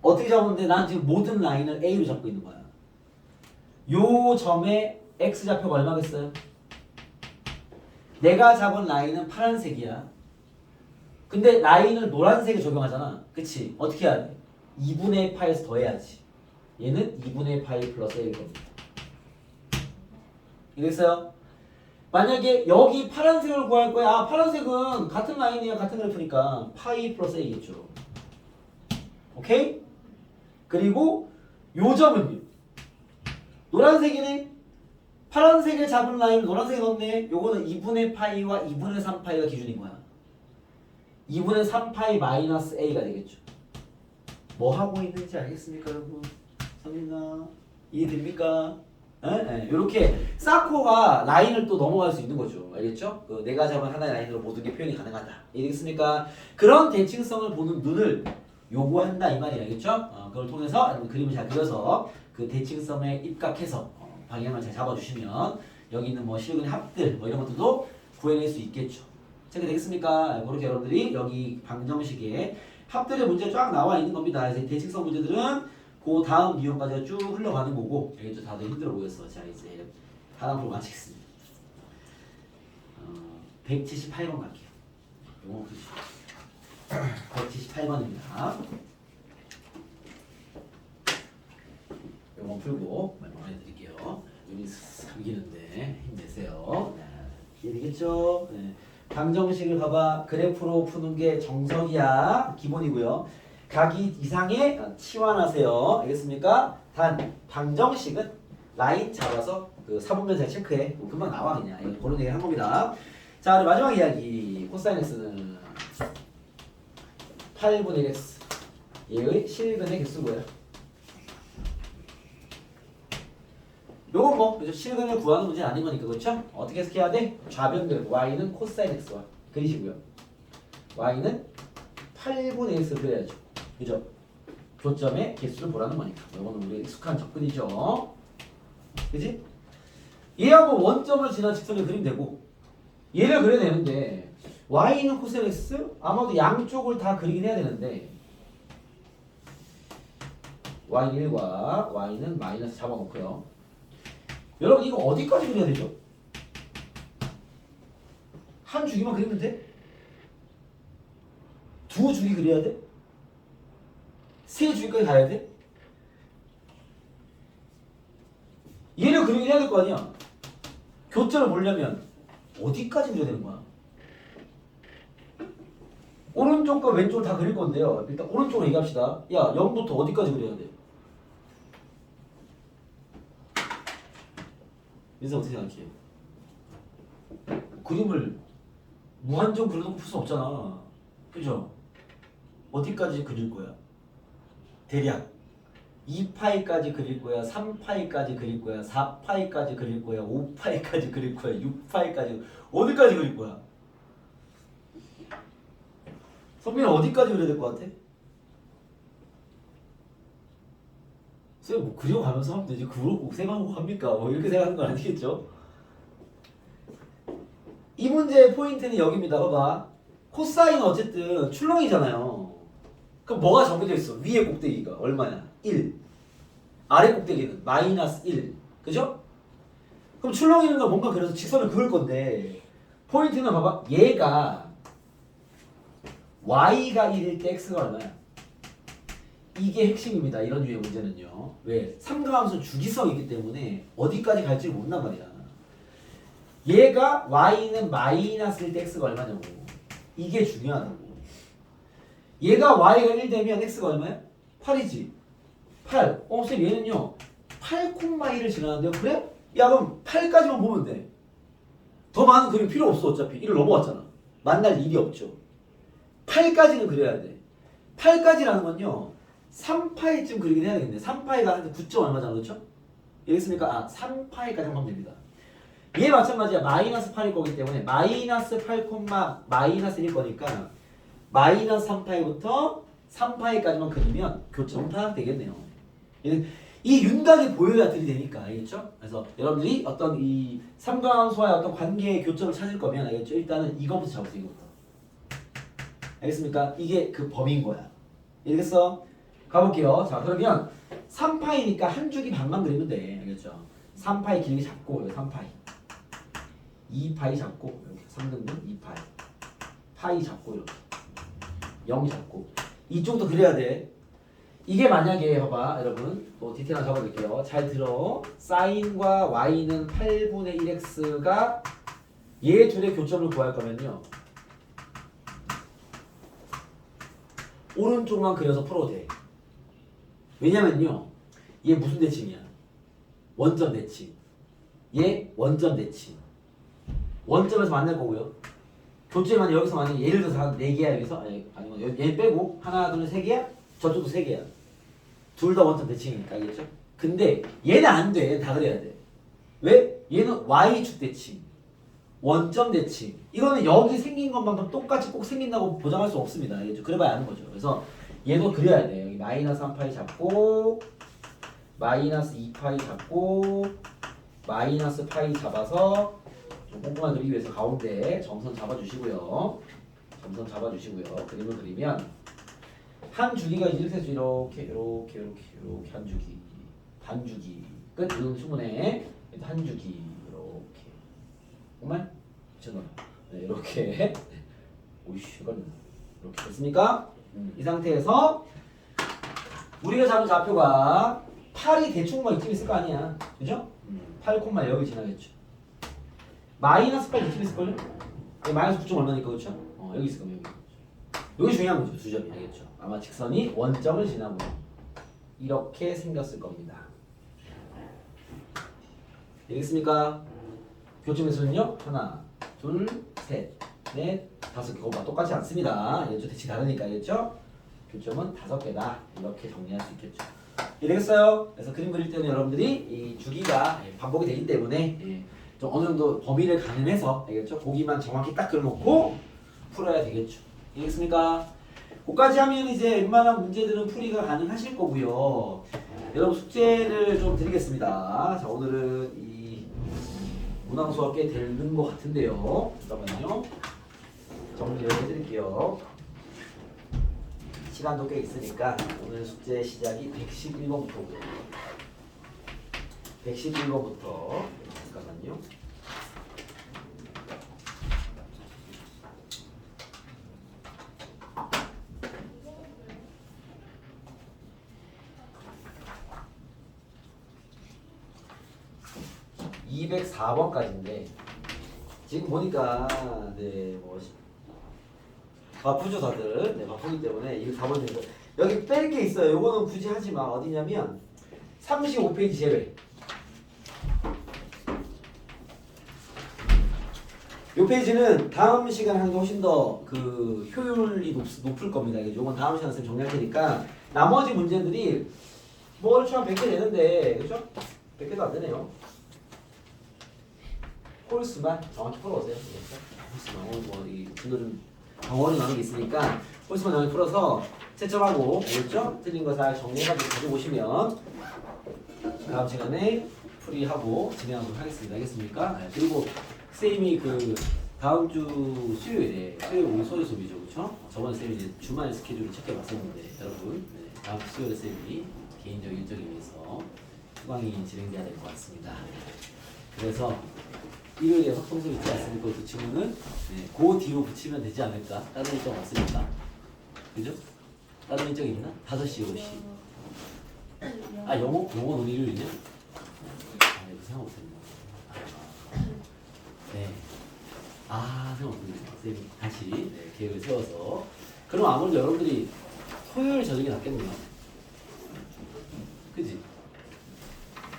어떻게 잡았는데 난 지금 모든 라인을 a로 잡고 있는 거야. 요 점에 x좌표가 얼마겠어요? 내가 잡은 라인은 파란색이야. 근데 라인을 노란색에 적용하잖아. 그치? 어떻게 해야 돼? 2분의 파에서 더해야지. 얘는 2분의 파이 플러스 1일 겁니다. 이해됐어요? 만약에 여기 파란색을 구할 거야. 아, 파란색은 같은 라인이야. 같은 그래프니까 파이 플러스 A겠죠. 오케이? 그리고 요 점은요. 노란색이네. 파란색을 잡은 라인을 노란색에 넣네. 요거는 2분의 파이와 2분의 3파이가 기준인 거야. 2분의 3파이 마이너스 A가 되겠죠. 뭐 하고 있는지 알겠습니까, 여러분? 성민아 이해됩니까? 이렇게 쌓고가 라인을 또 넘어갈 수 있는 거죠. 알겠죠? 내가 잡은 하나의 라인으로 모든 게 표현이 가능하다. 이해되겠습니까? 그런 대칭성을 보는 눈을 요구한다 이 말이 알겠죠? 그걸 통해서 여러분 그림을 잘 그려서 그 대칭성에 입각해서 방향을 잘 잡아주시면 여기 있는 뭐 실근의 합들 뭐 이런 것들도 구해낼 수 있겠죠. 되겠습니까? 그렇게 여러분들이 여기 방정식에 합들의 문제 쫙 나와 있는 겁니다. 그래서 대칭성 문제들은 그 다음 유형까지 쭉 흘러가는 거고, 알겠죠? 다들 힘들어 보였어. 자, 이제 다음 프로 마치겠습니다. 178번 갈게요. 요거 보시죠. 178번입니다. 요거 풀고 말씀해드릴게요. 눈이 삼기는데 힘내세요. 이해되겠죠? 네. 방정식을 봐봐. 그래프로 푸는 게 정석이야. 기본이고요. 각이 이상의 치환하세요. 알겠습니까? 단 방정식은 라인 잡아서 그 사분면 잘 체크해. 금방 나와 그냥. 그런 얘기 한 겁니다. 자, 우리 마지막 이야기. 코사인 x는 8분의 x. 얘의 실근의 개수고요. 요건 뭐 그죠? 실근을 구하는 문제는 아닌 거니까 그렇죠? 어떻게 해석해야 돼? 좌변들 y는 코사인 x와 그리시고요. y는 8분의 x 그려야죠. 그죠? 교점의 개수를 보라는 거니까. 이거는 우리 익숙한 접근이죠. 그지? 얘하고 원점을 지난 직선을 그리면 되고 얘를 그려야 되는데 y는 코사인 x? 아마도 양쪽을 다 그리긴 해야 되는데 y1과 y는 마이너스 잡아놓고요. 여러분 이거 어디까지 그려야 되죠? 한 주기만 그리면 돼? 두 주기 그려야 돼? 세 주기까지 가야 돼? 얘를 그리긴 해야 될 거 아니야? 교점을 보려면 어디까지 그려야 되는 거야? 오른쪽과 왼쪽을 다 그릴 건데요. 일단 오른쪽으로 얘기합시다. 야, 0부터 어디까지 그려야 돼? 민서 어떻게 생각해? 그림을 무한정 그려놓고 풀 수 없잖아. 그죠? 어디까지 그릴 거야? 대략 2파이까지 그릴 거야, 3파이까지 그릴 거야, 4파이까지 그릴 거야, 5파이까지 그릴 거야, 6파이까지 어디까지 그릴 거야? 선민아 어디까지 그려야 될 것 같아? 쌤 뭐 그려가면서 하면 되지 그걸 꼭 생각하고 합니까? 뭐 이렇게 생각하는 건 아니겠죠? 이 문제의 포인트는 여기입니다. 봐봐. 코사인은 어쨌든 출렁이잖아요. 그럼 뭐가 정해져 있어? 위에 꼭대기가 얼마야? 1. 아래 꼭대기는 마이너스 1. 그죠? 그럼 출렁이는 건 뭔가 그래서 직선을 그을 건데 포인트는 봐봐. 얘가 y가 1일 때 x가 얼마야? 이게 핵심입니다. 이런 류의 문제는요. 왜? 삼각함수 주기성이 있기 때문에 어디까지 갈지 모른단 말이야. 얘가 y는 마이너스일 때 x가 얼마냐고. 이게 중요하다고. 얘가 y가 1 되면 x가 얼마야? 8이지. 8. 쌤 얘는요. 8,1을 지나는데요. 그래? 야 그럼 8까지만 보면 돼. 더 많은 그림 필요 없어. 어차피 1을 넘어왔잖아. 만날 일이 없죠. 8까지는 그려야 돼. 8까지라는 건요. 3파이쯤 그리긴 해야 되겠네. 3파이가 한 9점 얼마잖아. 그렇죠? 이해했습니까? 3파이까지 하면 됩니다. 얘 마찬가지야. 마이너스 8일 거기 때문에 마이너스 8, 마이너스 1일 거니까 마이너스 3파이부터 3파이까지만 그리면 교점 파악되겠네요. 이 윤곽이 보여야 들이대니까 알겠죠? 그래서 여러분들이 어떤 이 삼각함수와의 어떤 관계의 교점을 찾을 거면 알겠죠? 일단은 이거부터 잡으세요. 이거부터. 알겠습니까? 이게 그 범위인 거야. 알겠어? 가볼게요. 자 그러면 3파이니까 한 주기 반만 그리면 돼. 알겠죠? 3파이 길게 잡고 여기 3파이 2파이 잡고 이렇게 3등분 2파이 파이 잡고 이렇게 0 잡고 이쪽도 그래야 돼. 이게 만약에 봐봐 여러분 또 디테일 하나 적어드릴게요. 잘 들어. 사인과 y는 8분의 1x가 얘 둘의 교점을 구할 거면요 오른쪽만 그려서 풀어도 돼. 왜냐면요 얘 무슨 대칭이야? 원점 대칭. 얘 원점 대칭. 원점에서 만날 거고요. 교점만 여기서 만약에 예를 들어서 한 4개야 여기서 아니면 얘 빼고 하나 둘 세 개야? 저쪽도 3개야. 둘 다 원점 대칭이니까 알겠죠? 근데 얘는 안 돼. 얘는 다 그래야 돼. 왜? 얘는 y축 대칭. 원점 대칭. 이거는 여기 생긴 것만큼 똑같이 꼭 생긴다고 보장할 수 없습니다. 알겠죠? 그래봐야 아는 거죠. 그래서 얘도 그려야 돼. 여기 마이너스 3파이 잡고 마이너스 2파이 잡고 마이너스 파이 잡아서 좀 꼼꼼하게 그리기 위해서 가운데 점선 잡아주시고요. 점선 잡아주시고요. 그림을 그리면 한 주기가 이렇게 해서 이렇게 한 주기 반주기 끝. 이건 충분해. 한 주기 이렇게 정말 미쳤나? 네 이렇게 오이씨 이건 이렇게 됐습니까? 이 상태에서 우리가 잡은 좌표가 8이 대충 뭐 이쯤 있을 거 아니야, 그죠? 8, 여기 지나겠죠. 마이너스 8 이쯤 있을걸요? 마이너스 9점 얼마니까 그렇죠? 여기 있을 거면 여기 중요한 거죠. 수점이 알겠죠? 아마 직선이 원점을 지나고 이렇게 생겼을 겁니다. 되겠습니까? 교점에서는요 하나, 둘, 셋, 넷, 5개. 그거 똑같지 않습니다. 얘도 대칭 다르니까 알겠죠? 교점은 5개다. 이렇게 정리할 수 있겠죠. 되겠어요? 그래서 그림 그릴 때는 여러분들이 이 주기가 반복이 되기 때문에 좀 어느 정도 범위를 가늠해서 알겠죠? 거기만 정확히 딱 그려놓고 풀어야 되겠죠. 알겠습니까? 거기까지 하면 이제 웬만한 문제들은 풀이가 가능하실 거고요. 여러분 숙제를 좀 드리겠습니다. 자 오늘은 이 문항수가 꽤 되는 것 같은데요. 잠깐만요. 정리를 해드릴게요. 시간도 꽤 있으니까 오늘 숙제 시작이 111번부터고요. 111번부터 잠깐만요. (204번까지인데) 지금 보니까 뭐 바쁘죠 다들. 바쁘기 때문에 204번 정도 여기 뺄 게 있어요. 요거는 굳이 하지 마. 어디냐면 35페이지 제외. 요 페이지는 다음 시간에 하는 게 훨씬 더 그 효율이 높을 겁니다. 요건 다음 시간에 쌤 정리할 테니까 나머지 문제들이 뭐 얼추 한 100개 되는데 그죠? 100개도 안 되네요. 홀수만 정확히 풀어오세요. 홀수만 오늘 뭐이 오늘은 덩어리 나는 게 있으니까 홀수만 정확히 풀어서 채점하고 알겠죠? 틀린 거 잘 정리해가지고 가지고 오시면 다음 시간에 풀이하고 진행하도록 하겠습니다. 알겠습니까? 네, 그리고 쌤이 그 다음 주 수요일 우리 소유 수업이죠, 그렇죠? 저번 쌤이 이제 주말 스케줄을 체크해봤었는데 여러분 다음 주 수요일에 쌤이 개인적 일정에 의해서 수강이 진행돼야 될 것 같습니다. 그래서 일요일에 확정수 있지 않습니까? 그 친구는 그 뒤로 붙이면 되지 않을까? 다른 일정 없습니까? 그죠? 다른 일정 있나? 5시, 7시. 아 영어 오늘 일요일이냐? 이거 생각 못했네. 네. 생각 못했네. 쌤이 다시 계획을 세워서. 그럼 아무래도 여러분들이 토요일 저녁이 낫겠네요. 그지?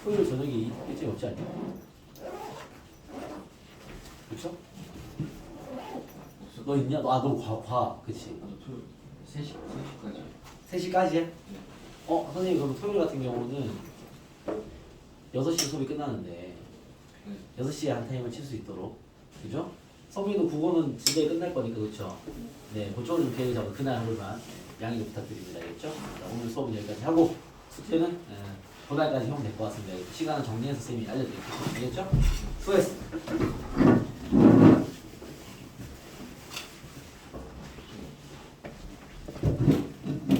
토요일 저녁이 일정이 없지 않냐? 그쵸? 너 있냐? 너 과 그치? 3시까지. 3시까지야? 선생님 그럼 토요일 같은 경우는 6시 수업이 끝나는데 6시에 한 타임을 칠 수 있도록 그죠? 성민이도 국어는 진짜 끝날 거니까 그렇죠. 네, 그쪽은 좀 계획 잡아 그날 하루만 양해 부탁드립니다. 알겠죠? 자, 오늘 수업은 여기까지 하고 숙제는 그날까지 하면 될 것 같습니다. 시간은 정리해서 쌤이 알려드릴게요. 알겠죠? 수고했습니다.